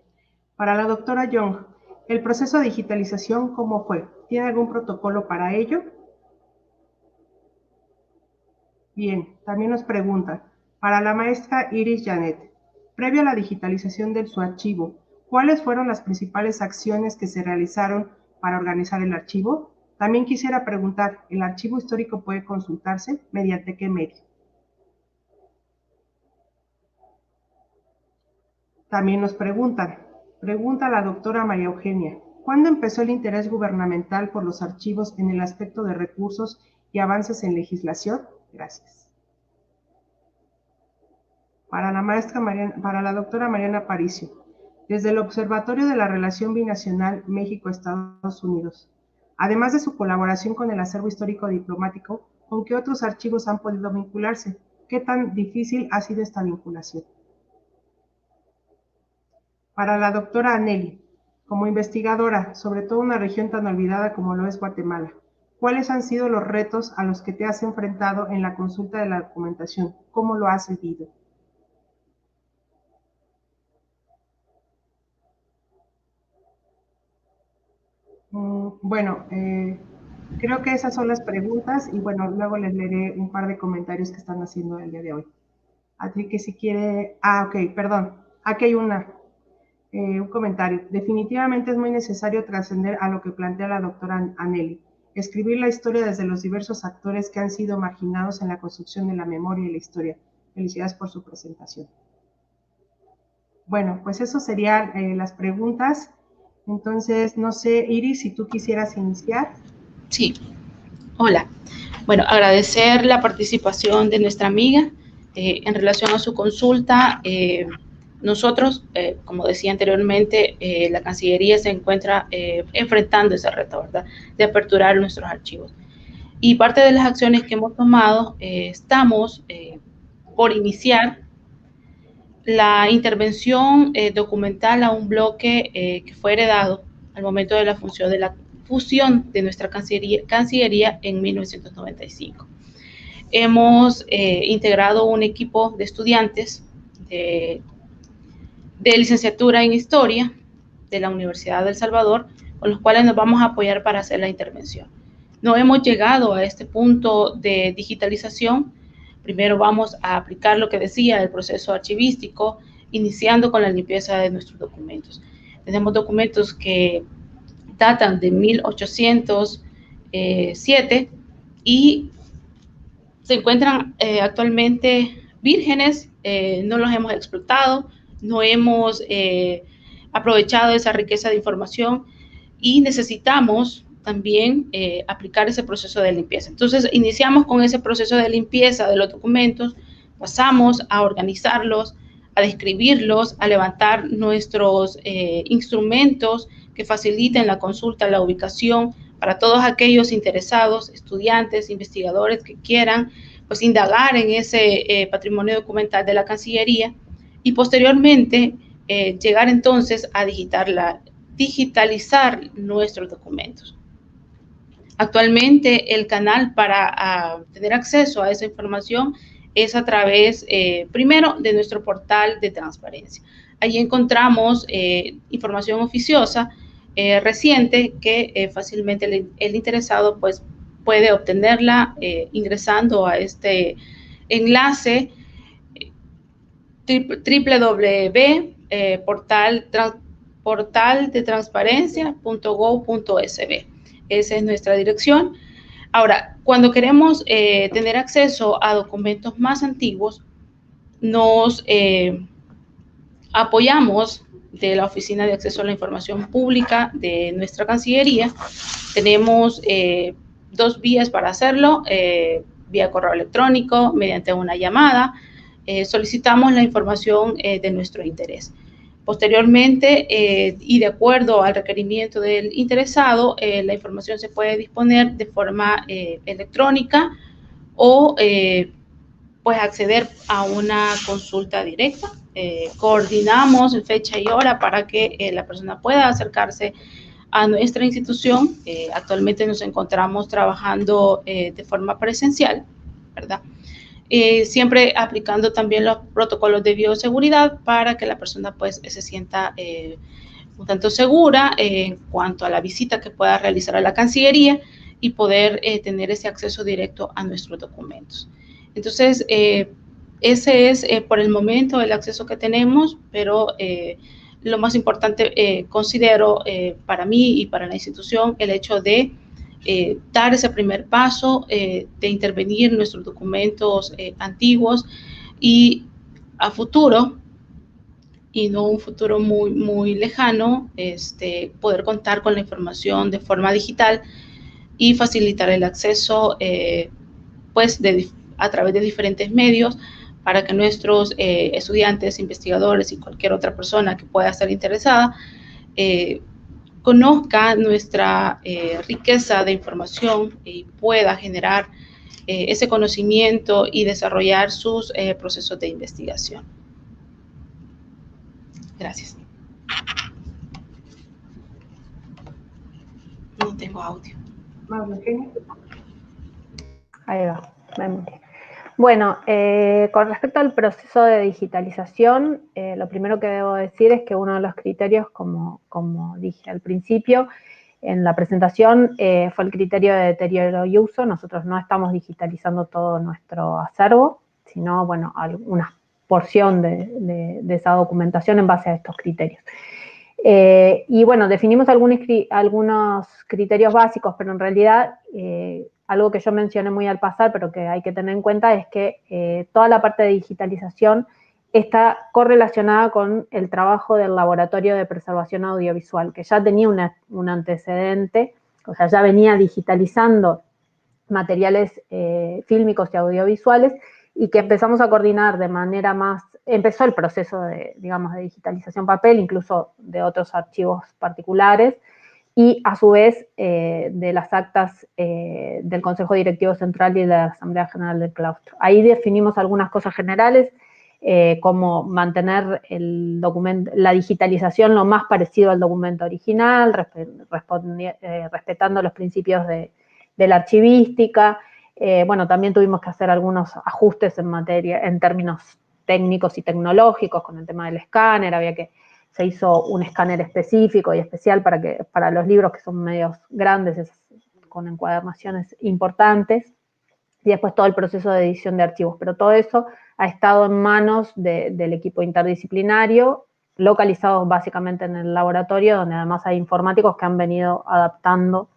Para la doctora Young, ¿el proceso de digitalización cómo fue? ¿Tiene algún protocolo para ello? Bien, también nos pregunta, para la maestra Iris Janet, previo a la digitalización de su archivo, ¿cuáles fueron las principales acciones que se realizaron para organizar el archivo? También quisiera preguntar, ¿el archivo histórico puede consultarse? ¿Mediante qué medio? También nos pregunta la doctora María Eugenia, ¿cuándo empezó el interés gubernamental por los archivos en el aspecto de recursos y avances en legislación? Gracias. Para la doctora Mariana Aparicio, desde el Observatorio de la Relación Binacional México-Estados Unidos, además de su colaboración con el acervo histórico diplomático, ¿con qué otros archivos han podido vincularse? ¿Qué tan difícil ha sido esta vinculación? Para la doctora Aneli, como investigadora, sobre todo en una región tan olvidada como lo es Guatemala, ¿cuáles han sido los retos a los que te has enfrentado en la consulta de la documentación? ¿Cómo lo has vivido? Bueno, creo que esas son las preguntas y bueno, luego les leeré un par de comentarios que están haciendo el día de hoy. Así que si quiere... ok, perdón. Aquí hay un comentario. Definitivamente es muy necesario trascender a lo que plantea la doctora Aneli. Escribir la historia desde los diversos actores que han sido marginados en la construcción de la memoria y la historia. Felicidades por su presentación. Bueno, pues eso serían las preguntas. Entonces, no sé, Iris, si tú quisieras iniciar. Sí. Hola. Bueno, agradecer la participación de nuestra amiga en relación a su consulta. Nosotros, como decía anteriormente, la Cancillería se encuentra enfrentando ese reto, ¿verdad?, de aperturar nuestros archivos. Y parte de las acciones que hemos tomado, estamos por iniciar la intervención documental a un bloque que fue heredado al momento de la fusión de nuestra Cancillería en 1995. Hemos integrado un equipo de estudiantes de licenciatura en Historia de la Universidad de El Salvador, con los cuales nos vamos a apoyar para hacer la intervención. No hemos llegado a este punto de digitalización. Primero vamos a aplicar lo que decía el proceso archivístico, iniciando con la limpieza de nuestros documentos. Tenemos documentos que datan de 1807 y se encuentran actualmente vírgenes, no los hemos explotado, no hemos aprovechado esa riqueza de información y necesitamos también aplicar ese proceso de limpieza. Entonces, iniciamos con ese proceso de limpieza de los documentos, pasamos a organizarlos, a describirlos, a levantar nuestros instrumentos que faciliten la consulta, la ubicación, para todos aquellos interesados, estudiantes, investigadores que quieran pues, indagar en ese patrimonio documental de la Cancillería y posteriormente llegar entonces a digitalizar nuestros documentos. Actualmente el canal para tener acceso a esa información es a través, primero, de nuestro portal de transparencia. Allí encontramos información oficiosa reciente que fácilmente el interesado pues, puede obtenerla ingresando a este enlace www.portaldetransparencia.gov.sb. Esa es nuestra dirección. Ahora, cuando queremos tener acceso a documentos más antiguos, nos apoyamos de la Oficina de Acceso a la Información Pública de nuestra Cancillería. Tenemos 2 vías para hacerlo, vía correo electrónico, mediante una llamada. Solicitamos la información de nuestro interés. Posteriormente, y de acuerdo al requerimiento del interesado, la información se puede disponer de forma electrónica o pues acceder a una consulta directa. Coordinamos fecha y hora para que la persona pueda acercarse a nuestra institución. Actualmente nos encontramos trabajando de forma presencial, ¿verdad? Siempre aplicando también los protocolos de bioseguridad para que la persona pues se sienta un tanto segura en cuanto a la visita que pueda realizar a la Cancillería y poder tener ese acceso directo a nuestros documentos. Entonces, ese es por el momento el acceso que tenemos, pero lo más importante considero para mí y para la institución el hecho de dar ese primer paso, de intervenir en nuestros documentos antiguos y a futuro, y no un futuro muy lejano, poder contar con la información de forma digital y facilitar el acceso pues a través de diferentes medios para que nuestros estudiantes, investigadores y cualquier otra persona que pueda estar interesada conozca nuestra riqueza de información y pueda generar ese conocimiento y desarrollar sus procesos de investigación. Gracias. No tengo audio. Ahí va. Bueno, con respecto al proceso de digitalización, lo primero que debo decir es que uno de los criterios, como dije al principio, en la presentación fue el criterio de deterioro y uso. Nosotros no estamos digitalizando todo nuestro acervo, sino, bueno, una porción de esa documentación en base a estos criterios. Y bueno, definimos algunos criterios básicos, pero en realidad algo que yo mencioné muy al pasar, pero que hay que tener en cuenta es que toda la parte de digitalización está correlacionada con el trabajo del Laboratorio de Preservación Audiovisual, que ya tenía un antecedente, o sea, ya venía digitalizando materiales fílmicos y audiovisuales, y que empezamos a coordinar de manera más, empezó el proceso de, digamos, de digitalización papel, incluso de otros archivos particulares, y a su vez de las actas del Consejo Directivo Central y de la Asamblea General del Claustro. Ahí definimos algunas cosas generales, como mantener el documento, la digitalización lo más parecido al documento original, respetando los principios de la archivística. Bueno, también tuvimos que hacer algunos ajustes en términos técnicos y tecnológicos con el tema del escáner. Se hizo un escáner específico y especial para los libros que son medios grandes, con encuadernaciones importantes, y después todo el proceso de edición de archivos. Pero todo eso ha estado en manos del equipo interdisciplinario, localizados básicamente en el laboratorio, donde además hay informáticos que han venido adaptando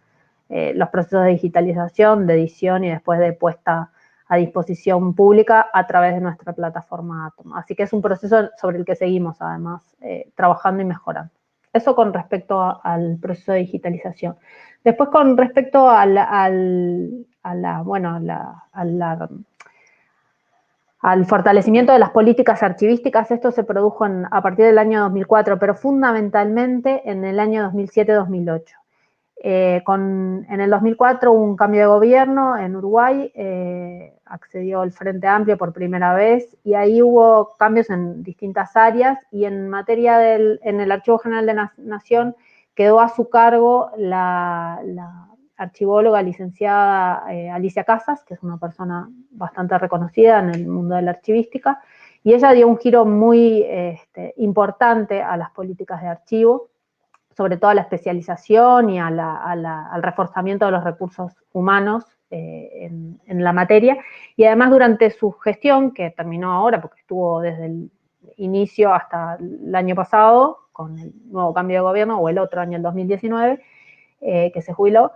los procesos de digitalización, de edición y después de puesta a disposición pública a través de nuestra plataforma Atom. Así que es un proceso sobre el que seguimos, además, trabajando y mejorando. Eso con respecto al proceso de digitalización. Después, con respecto al fortalecimiento de las políticas archivísticas, esto se produjo a partir del año 2004, pero fundamentalmente en el año 2007-2008. En el 2004 hubo un cambio de gobierno en Uruguay, accedió el Frente Amplio por primera vez y ahí hubo cambios en distintas áreas y en materia en el Archivo General de la Nación quedó a su cargo la archivóloga licenciada Alicia Casas, que es una persona bastante reconocida en el mundo de la archivística, y ella dio un giro muy importante a las políticas de archivo, sobre todo a la especialización y al reforzamiento de los recursos humanos en la materia. Y además durante su gestión, que terminó ahora, porque estuvo desde el inicio hasta el año pasado, con el nuevo cambio de gobierno, o el otro año, el 2019, que se jubiló,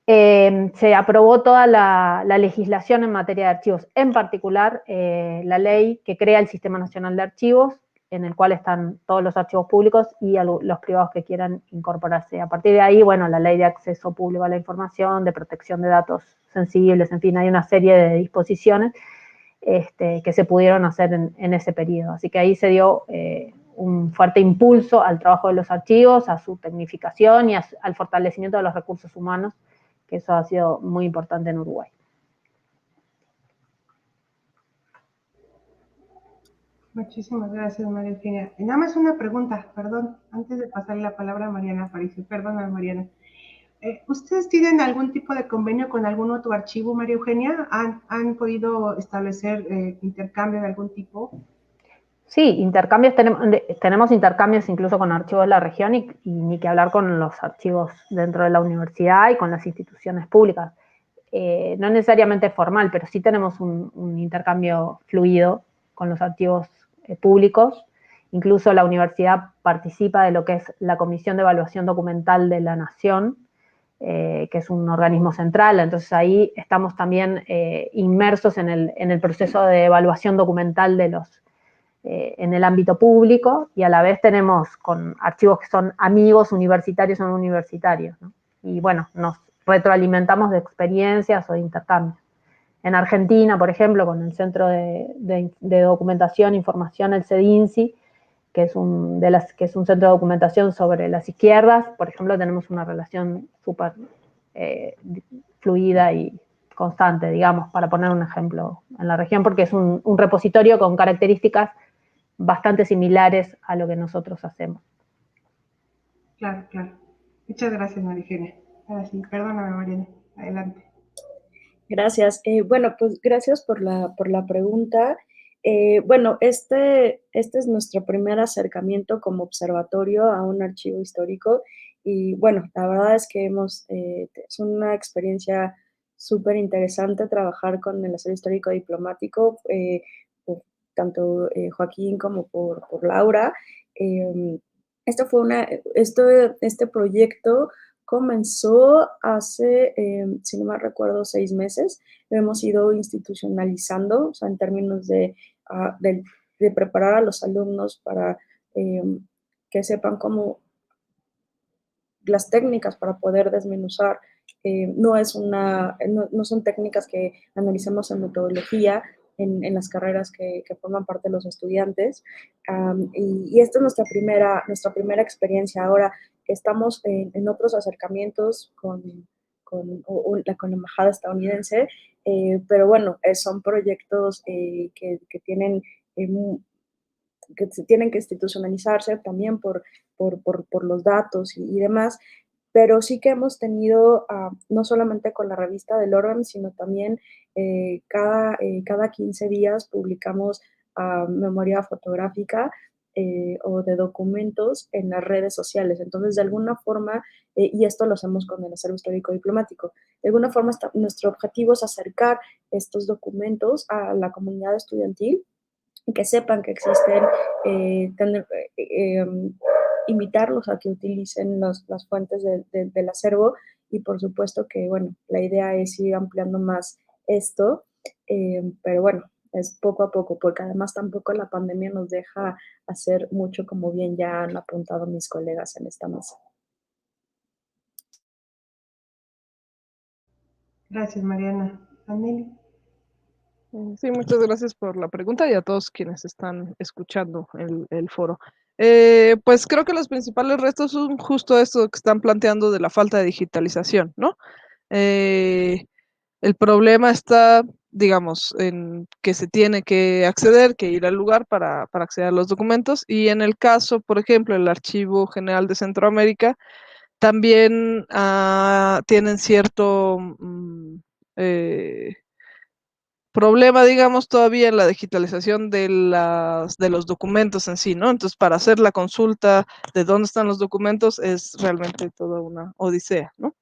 se aprobó toda la legislación en materia de archivos, en particular la ley que crea el Sistema Nacional de Archivos, en el cual están todos los archivos públicos y los privados que quieran incorporarse. A partir de ahí, bueno, la ley de acceso público a la información, de protección de datos sensibles, en fin, hay una serie de disposiciones que se pudieron hacer en ese periodo. Así que ahí se dio un fuerte impulso al trabajo de los archivos, a su tecnificación y al fortalecimiento de los recursos humanos, que eso ha sido muy importante en Uruguay. Muchísimas gracias, María Eugenia. Y nada más una pregunta, perdón, antes de pasarle la palabra a Mariana Aparicio. Perdona, Mariana. ¿Ustedes tienen algún tipo de convenio con algún otro archivo, María Eugenia? ¿Han podido establecer intercambio de algún tipo? Sí, intercambios, tenemos intercambios incluso con archivos de la región y ni que hablar con los archivos dentro de la universidad y con las instituciones públicas. No necesariamente formal, pero sí tenemos un intercambio fluido con los archivos públicos. Incluso la universidad participa de lo que es la Comisión de Evaluación Documental de la Nación, que es un organismo central. Entonces ahí estamos también inmersos en el proceso de evaluación documental en el ámbito público, y a la vez tenemos con archivos que son amigos universitarios o no universitarios, ¿no? Y bueno, nos retroalimentamos de experiencias o de intercambios. En Argentina, por ejemplo, con el Centro de Documentación e Información, el CEDINSI, que es un centro de documentación sobre las izquierdas, por ejemplo, tenemos una relación súper fluida y constante, digamos, para poner un ejemplo en la región, porque es un repositorio con características bastante similares a lo que nosotros hacemos. Claro, claro. Muchas gracias, María Eugenia. Ahora sí, perdóname, Mariana. Adelante. Gracias. Bueno, pues gracias por la pregunta. Bueno, este es nuestro primer acercamiento como observatorio a un archivo histórico y bueno, la verdad es que es una experiencia súper interesante trabajar con el acervo histórico diplomático, por tanto Joaquín como por Laura. Este proyecto comenzó hace, si no me recuerdo, 6 meses. Lo hemos ido institucionalizando, o sea, en términos de preparar a los alumnos para que sepan cómo las técnicas para poder desmenuzar. No son técnicas que analicemos en metodología en las carreras que forman parte de los estudiantes. Y esta es nuestra primera experiencia. Ahora estamos en otros acercamientos con la embajada estadounidense, pero bueno, son proyectos que tienen que tienen que institucionalizarse también por los datos y demás, pero sí que hemos tenido, no solamente con la revista del órgano, sino también cada 15 días publicamos memoria fotográfica o de documentos en las redes sociales. Entonces, de alguna forma, y esto lo hacemos con el acervo histórico diplomático, de alguna forma nuestro objetivo es acercar estos documentos a la comunidad estudiantil, que sepan que existen, invitarlos a que utilicen las fuentes del acervo y por supuesto que, bueno, la idea es ir ampliando más esto, pero bueno, es poco a poco, porque además tampoco la pandemia nos deja hacer mucho, como bien ya han apuntado mis colegas en esta mesa. Gracias, Mariana. Aneli. Sí, muchas gracias por la pregunta y a todos quienes están escuchando el foro. Pues creo que los principales retos son justo esto que están planteando de la falta de digitalización, ¿no? El problema está, digamos, en que se tiene que acceder, que ir al lugar para acceder a los documentos, y en el caso, por ejemplo, el Archivo General de Centroamérica, también tienen cierto problema, digamos, todavía en la digitalización de los documentos en sí, ¿no? Entonces, para hacer la consulta de dónde están los documentos es realmente toda una odisea, ¿no?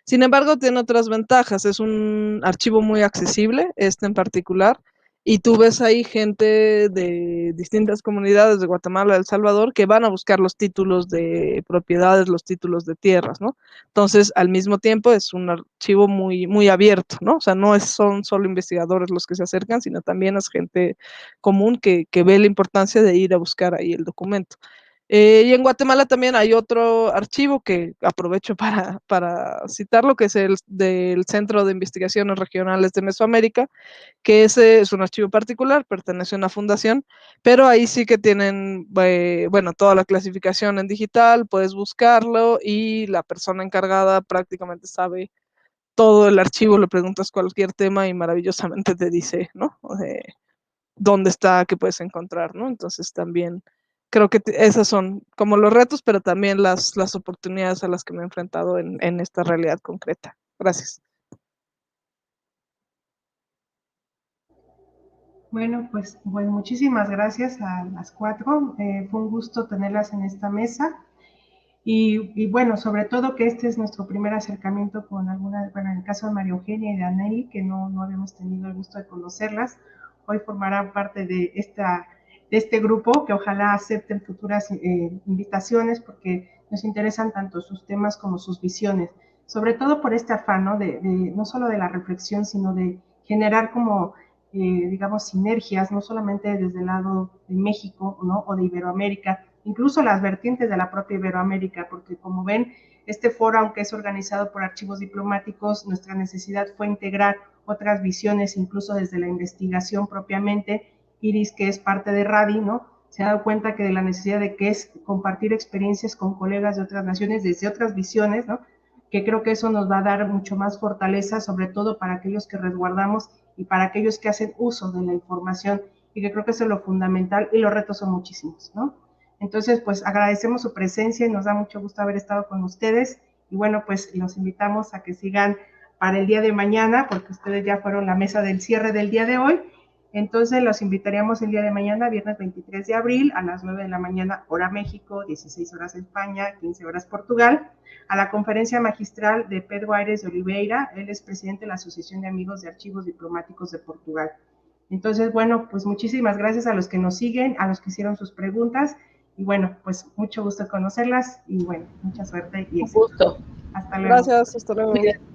Sin embargo, tiene otras ventajas. Es un archivo muy accesible, este en particular, y tú ves ahí gente de distintas comunidades de Guatemala, El Salvador, que van a buscar los títulos de propiedades, los títulos de tierras, ¿no? Entonces, al mismo tiempo, es un archivo muy, muy abierto, ¿no? O sea, son solo investigadores los que se acercan, sino también es gente común que ve la importancia de ir a buscar ahí el documento. Y en Guatemala también hay otro archivo que aprovecho para citarlo, que es el del Centro de Investigaciones Regionales de Mesoamérica, que ese es un archivo particular, pertenece a una fundación, pero ahí sí que tienen, bueno, toda la clasificación en digital, puedes buscarlo y la persona encargada prácticamente sabe todo el archivo, le preguntas cualquier tema y maravillosamente te dice, ¿no? Dónde está, qué puedes encontrar, ¿no? Entonces también creo que esos son como los retos, pero también las oportunidades a las que me he enfrentado en esta realidad concreta. Gracias. Bueno, pues muchísimas gracias a las cuatro. Fue un gusto tenerlas en esta mesa. Y bueno, sobre todo que este es nuestro primer acercamiento con algunas, bueno, en el caso de María Eugenia y de Aneli, que no habíamos tenido el gusto de conocerlas, hoy formarán parte de este grupo, que ojalá acepten futuras invitaciones, porque nos interesan tanto sus temas como sus visiones, sobre todo por este afán, ¿no? No solo de la reflexión, sino de generar como, digamos, sinergias, no solamente desde el lado de México, ¿no? O de Iberoamérica, incluso las vertientes de la propia Iberoamérica, porque como ven, este foro, aunque es organizado por archivos diplomáticos, nuestra necesidad fue integrar otras visiones, incluso desde la investigación propiamente. Iris, que es parte de RADI, ¿no? Se ha dado cuenta que de la necesidad de que es compartir experiencias con colegas de otras naciones desde otras visiones, ¿no? Que creo que eso nos va a dar mucho más fortaleza, sobre todo para aquellos que resguardamos y para aquellos que hacen uso de la información, y que creo que eso es lo fundamental, y los retos son muchísimos, ¿no? Entonces, pues agradecemos su presencia y nos da mucho gusto haber estado con ustedes. Y bueno, pues los invitamos a que sigan para el día de mañana, porque ustedes ya fueron la mesa del cierre del día de hoy. Entonces, los invitaríamos el día de mañana, viernes 23 de abril, a las 9 de la mañana, hora México, 16 horas España, 15 horas Portugal, a la conferencia magistral de Pedro Aires de Oliveira. Él es presidente de la Asociación de Amigos de Archivos Diplomáticos de Portugal. Entonces, bueno, pues muchísimas gracias a los que nos siguen, a los que hicieron sus preguntas. Y bueno, pues mucho gusto conocerlas y bueno, mucha suerte y éxito. Un gusto. Hasta luego. Gracias, hasta luego. Cuídate.